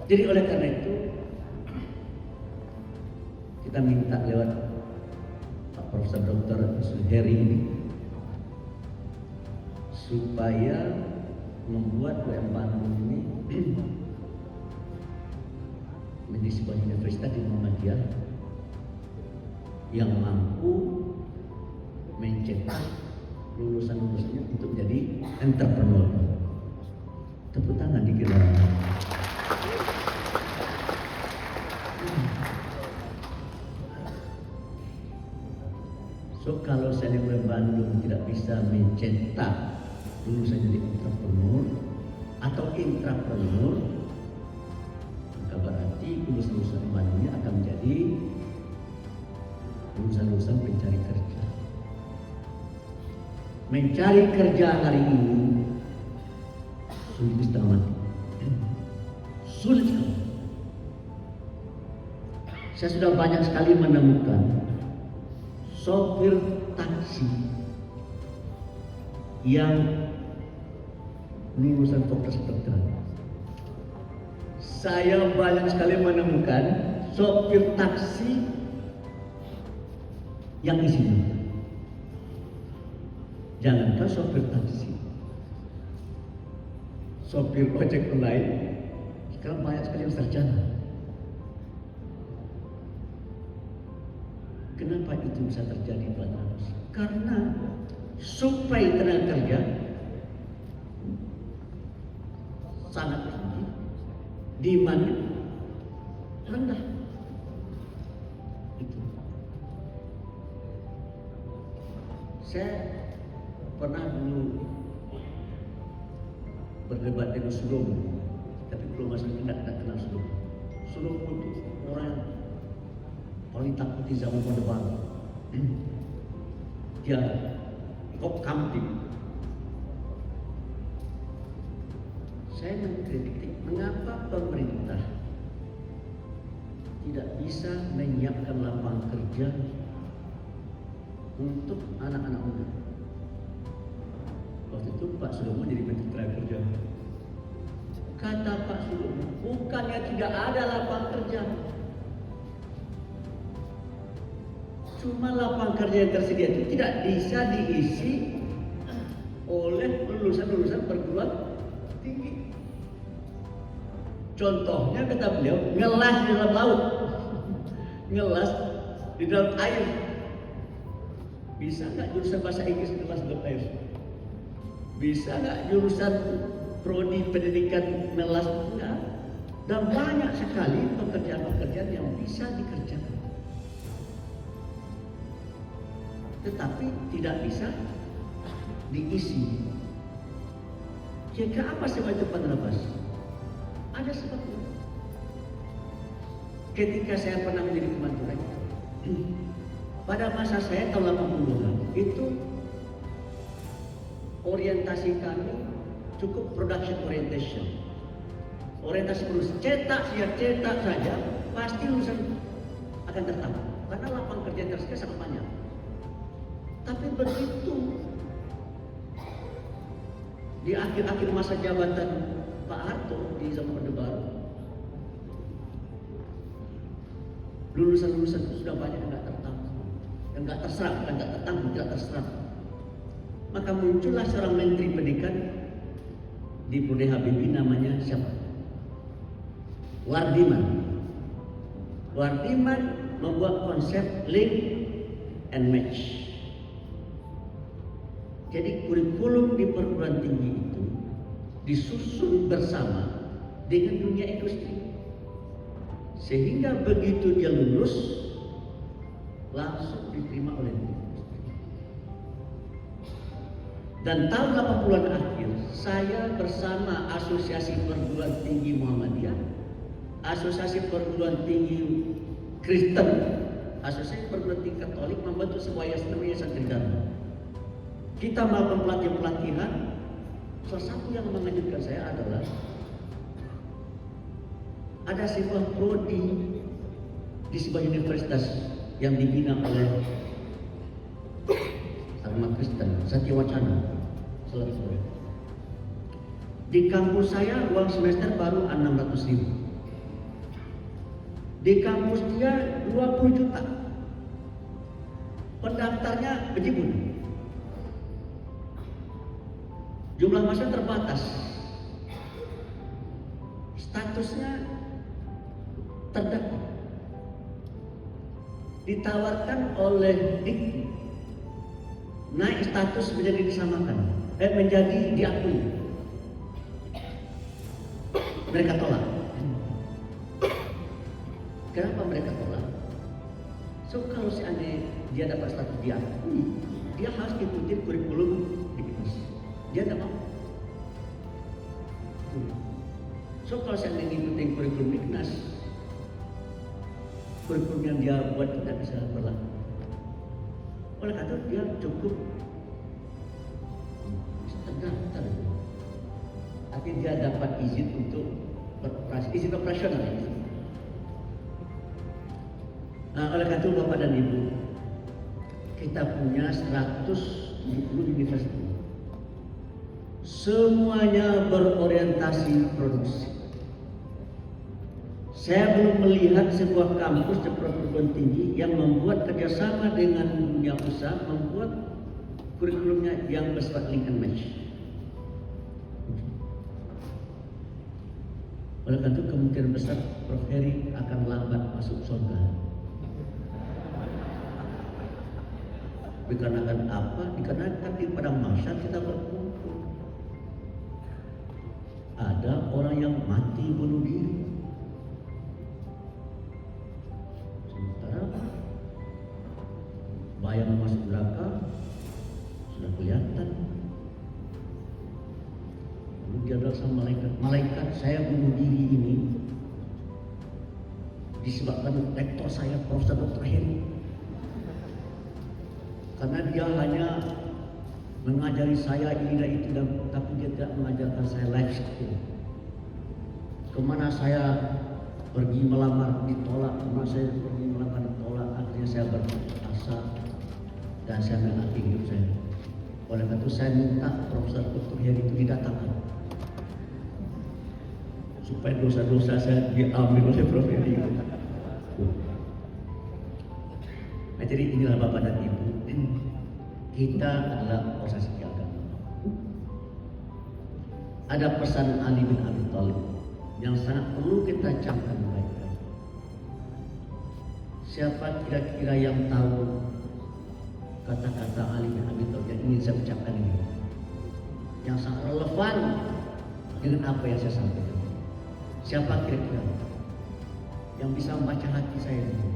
Jadi oleh karena itu kita minta lewat Pak Profesor Dr. Heri ini supaya membuat UM Bandung ini menjadi sebuah universitas di Muhammadiyah yang mampu mencetak lulusan-lulusannya untuk menjadi entrepreneur. Tepuk tangan dikira. So kalau saya di Bandung tidak bisa mencetak lulusan jadi entrepreneur atau intrapreneur, maka berarti lulusan-lulusan Bandungnya akan menjadi lulusan-lulusan pencari kerja. Mencari kerja hari ini sulit setengah mati. Sulit sekali. Saya sudah banyak sekali menemukan sopir taksi yang lulusan fakultas kedokteran. Saya banyak sekali menemukan sopir taksi yang isinya. Jangankan sopir taksi, sopir ojek online sekarang banyak sekali yang sarjana. Kenapa itu bisa terjadi Pak Thanos? Karena suplai tenaga kerja sangat tinggi, demand rendah. Itu. Saya pernah dulu berdebat dengan Sudomo, tapi belum masuk tidak kenal Sudomo. Sudomo itu orang paling takut di zaman Orde Baru. Dia kok camping. Saya mengkritik mengapa pemerintah tidak bisa menyiapkan lapangan kerja untuk anak-anak muda. Waktu itu Pak Sudomo jadi Menteri Tenaga Kerja. Kata Pak Sudomo, bukannya tidak ada lapangan kerja, cuma lapangan kerja yang tersedia itu tidak bisa diisi oleh lulusan-lulusan perguruan tinggi. Contohnya kata beliau, ngelas di dalam laut, ngelas di dalam air. Bisa nggak jurusan bahasa Inggris ngelas di dalam air? Bisa nggak jurusan prodi pendidikan ngelas? Enggak. Dan banyak sekali pekerjaan-pekerjaan yang bisa dikerjakan, tetapi tidak bisa diisi. Jika apa sebab itu Pak Nabas? Ada sebabnya. ketika saya pernah menjadi pembantu rektor, pada masa saya tahun 80-an itu orientasi kami cukup production orientation. Orientasi produksi, cetak saja pasti lulusan akan tertangkap karena lapangan kerja yang tersedia sangat banyak. Tapi begitu di akhir-akhir masa jabatan Pak Harto di zaman Orde Baru, lulusan-lulusan itu sudah banyak yang nggak tertangkap, yang nggak terserap, bukan nggak tertangkap, tidak terserap. Maka muncullah seorang menteri pendidikan di Prodi Habibie, namanya siapa? Wardiman. Wardiman membuat konsep link and match. Jadi kurikulum di perguruan tinggi itu disusun bersama dengan dunia industri. Sehingga begitu dia lulus langsung diterima oleh dunia industri. Dan tahun 80-an akhir saya bersama Asosiasi Perguruan Tinggi Muhammadiyah, Asosiasi Perguruan Tinggi Kristen, Asosiasi Perguruan Tinggi Katolik membentuk sebuah yayasan Tridharma. Kita melakukan pelatihan. Salah satu yang mengejutkan saya adalah ada sebuah prodi di sebuah universitas yang dibina oleh agama Kristen, Satya Wacana, Selatan. Di kampus saya uang semester baru 600.000. Di kampus dia 20 juta. Pendaftarnya bejibun. Jumlah mahasiswa terbatas. Statusnya terdaftar. Ditawarkan oleh Dikti naik status menjadi disamakan, menjadi diakui. Mereka tolak. Kenapa mereka tolak? So kalau seandainya dia dapat status diakui, dia harus ikuti kurikulum Diknas. Dia tidak mau. So kalau seandainya ikuti kurikulum Diknas, kurikulum yang dia buat tidak bisa berlaku. Oleh karena dia cukup terdaftar. Artinya dia dapat izin untuk beroperasi, izin operasional. Nah, oleh karena itu Bapak dan Ibu, kita punya 120 universitas. Semuanya berorientasi produksi. Saya belum melihat sebuah kampus di perguruan tinggi yang membuat kerjasama dengan dunia usaha, membuat kurikulumnya yang bersifat link and match. Oleh karena itu kemungkinan besar Prof. Heri akan lambat masuk surga. Dikarenakan apa? Dikarenakan di padang mahsyar kita berkumpul. Ada orang yang mati bunuh diri. Bayang masuk neraka sudah kelihatan. Lalu dia bilang sama malaikat, saya bunuh diri ini disebabkan rektor saya, Profesor Dr. Heri. Karena dia hanya mengajari saya ini dan itu, tapi dia tidak mengajarkan saya life skill. Kemana saya pergi melamar ditolak, kemana saya pergi melamar ditolak, akhirnya saya berasa dan saya mengakhiri hidup saya. Oleh karena itu saya minta Profesor Dr. Heri itu didatangkan supaya dosa-dosa saya diambil oleh Prof. Heri. Nah, jadi inilah Bapak dan Ibu, kita adalah organisasi agama. Ada pesan Ali bin Abi Thalib yang sangat perlu kita camkan baik-baik. Siapa kira-kira yang tahu kata-kata Ali bin Abi Thalib yang ingin saya ucapkan ini, yang sangat relevan dengan apa yang saya sampaikan? Siapa kira-kira yang bisa membaca hati saya ini?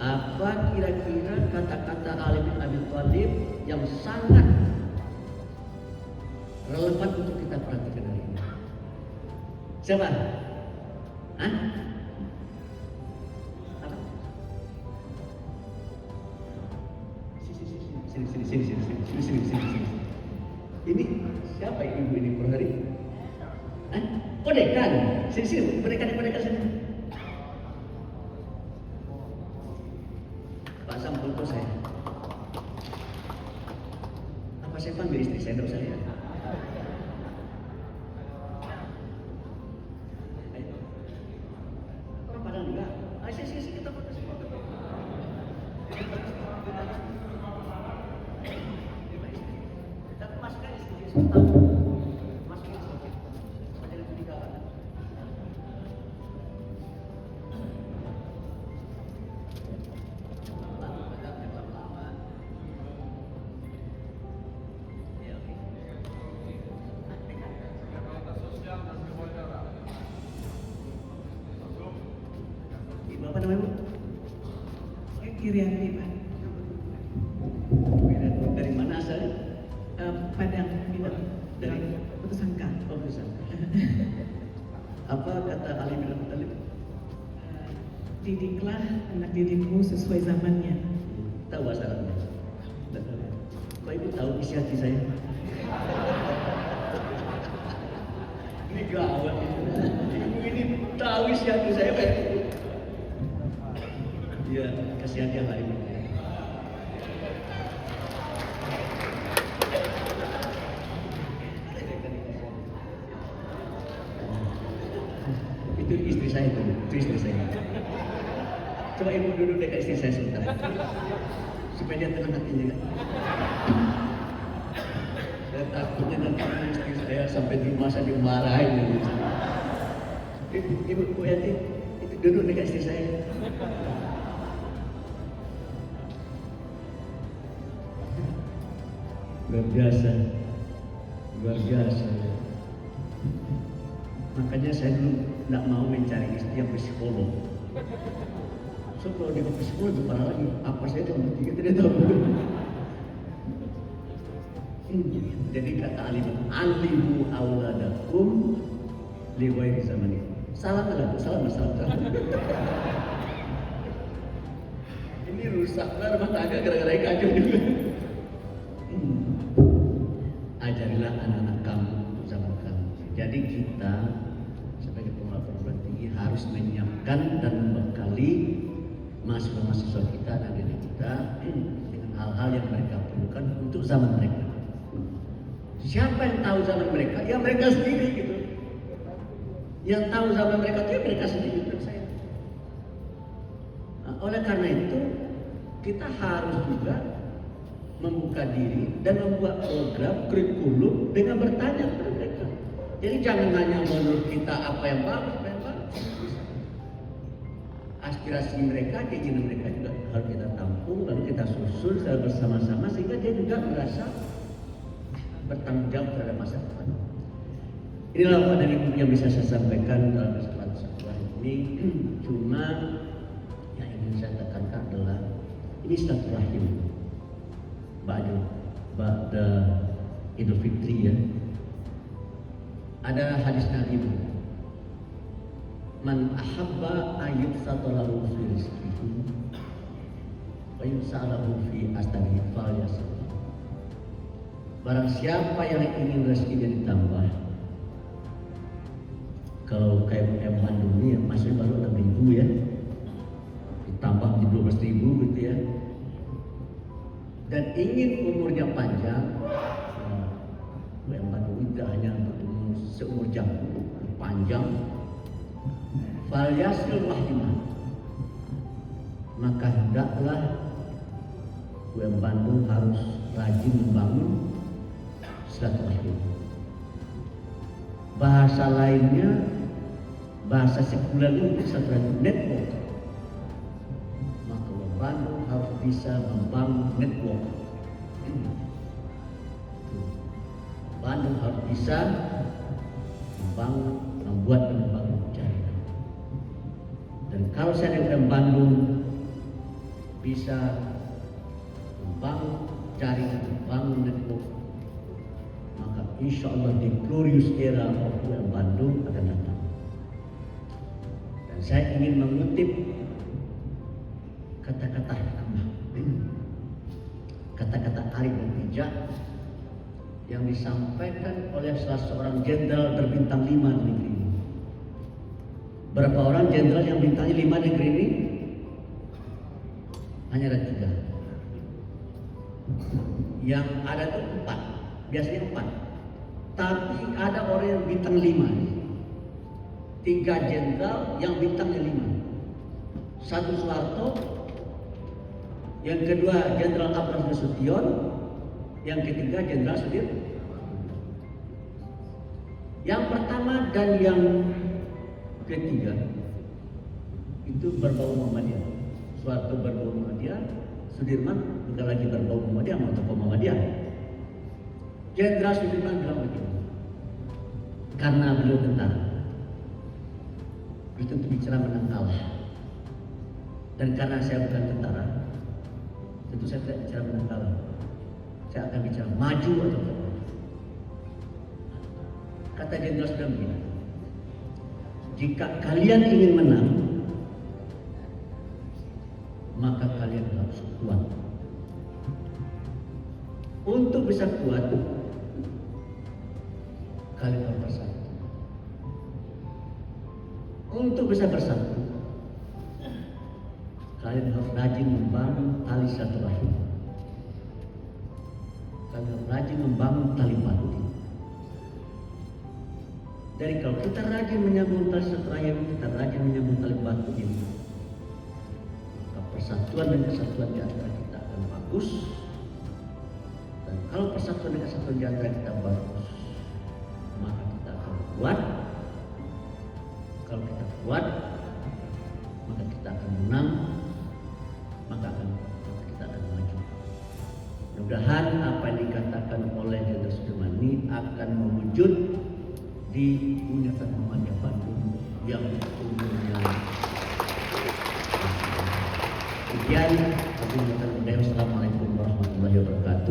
Apa kira-kira kata-kata Ali bin Abi Thalib yang sangat relevan untuk kita perhatikan hari ini? Siapa? Hah? Sini. Ini siapa ibu ini Perhari? Hah? Oh dekan. Sini, dekan sini. Pak Sam foto saya. Apa saya panggil istri saya? Tidak usah ya. Ayo. Orang Padang juga. Ayo sini kita foto. Tapi masukkan istri saya. Masukin istri. Ada lebih di kawan. Ibu apa namanya, Bu? Irianti, Pak. Dari mana asalnya? Padang, Minang. Dari Putusan K. Oh, bisa. Apa kata Ali bin Abi Thalib? Didiklah anak didikmu sesuai zamannya. Tahu bahasa Arabnya? Kok ibu tahu isi hati saya? Ini gawat ini. Ibu ini tahu isi hati saya, Pak. Iya, kasih hadiah lah ibu. Itu istri saya itu istri saya. Coba ibu duduk dekat istri saya sebentar, supaya dia tenang hatinya kan. Saya takutnya nanti istri saya sampai di rumah saya dimarahin. Ibu Bu Yanti, itu duduk dekat istri saya. Luar biasa. Makanya saya dulu tidak mau mencari istri yang psikolog. So kalau dia psikolog itu parah lagi. Apa saya tahu bertiga tidak tahu. Jadi kata alimu auladakum liwairi zamani. Salam. Ini rusaklah rumah tangga gara-gara kacau juga. Ajarilah anak-anak kamu untuk zaman kamu. Jadi kita sebagai pengelola perguruan tinggi harus menyiapkan dan membekali mahasiswa-mahasiswa kita dan didik kita dengan hal-hal yang mereka perlukan untuk zaman mereka. Siapa yang tahu zaman mereka? Ya mereka sendiri gitu. Yang tahu zaman mereka itu ya mereka sendiri, bukan saya. Nah, oleh karena itu kita harus juga membuka diri dan membuat program kurikulum dengan bertanya kepada mereka. Jadi jangan hanya menurut kita apa yang bagus. Aspirasi mereka, keinginan mereka juga harus kita tampung, lalu kita susun secara bersama-sama sehingga dia juga merasa bertanggung jawab terhadap masa depan. Inilah apa dari yang bisa saya sampaikan dalam kesempatan ini. Cuma yang ingin saya tekankan adalah ini silaturahim. Ba'da Idul Fitri ya. Ada hadis Nabi, man ahabba ayyub satalahu fi rizqihi wa yus'alahu fi astanihi falyasir. Barang siapa yang ingin rezekinya ditambah, kalau kayak UM Bandung ini ya, masih baru 6.000 ya, ditambah di 12.000 gitu ya, dan ingin umurnya panjang, UM Bandung tidak hanya berumur seumur jagung, panjang, falyasil rahimah, maka hendaklah UM Bandung harus rajin membangun silaturahim. Bahasa lainnya, bahasa sekuler itu silaturahim network. Maka UM Bandung harus bisa membangun network. Bandung harus bisa membuat dan membangun jaringan. Dan kalau saya UM Bandung bisa membangun jaringan, membangun network, maka insya Allah the glorious era of UM Bandung akan datang. Dan saya ingin mengutip kata-kata hikmah, kata-kata yang disampaikan oleh salah seorang jenderal berbintang 5 di negeri ini. Berapa orang jenderal yang bintangnya 5 di negeri ini? Hanya ada 3. Yang ada tuh 4, biasanya 4. Tapi ada orang yang bintang 5. 3 jenderal yang bintangnya 5. 1 Soeharto, yang kedua Jenderal Abraham Nasution, yang ketiga Jenderal Sudirman. Yang pertama dan yang ketiga itu berbau Muhammadiyah. Soeharto berbau Muhammadiyah, Sudirman bukan lagi berbau Muhammadiyah, mau tokoh Muhammadiyah. Jenderal Sudirman bilang begitu, karena beliau tentara, itu untuk bicara menang kalah. Dan karena saya bukan tentara, tentu saya tidak bicara menang kalah. Saya akan bicara maju atau tidak. Kata Jenderal sudah begini, jika kalian ingin menang, maka kalian harus kuat. Untuk bisa kuat, kalian harus bersatu. Untuk bisa bersatu, kalian harus rajin membangun tali silaturahim. Kalian harus rajin membangun tali batin. Jadi kalau kita rajin menyambung tali silaturahim, kita rajin menyambung tali batin, maka persatuan dan kesatuan di antara kita akan bagus. Dan kalau persatuan dan kesatuan di antara kita bagus, maka kita akan kuat. Kalau kita kuat, maka kita akan menang, maka kita akan maju. Mudah-mudahan apa yang dikatakan oleh Jenderal Sudirman ini akan mewujud di Universitas Muhammadiyah Bandung yang umumnya. Sekian, Assalamualaikum warahmatullahi wabarakatuh.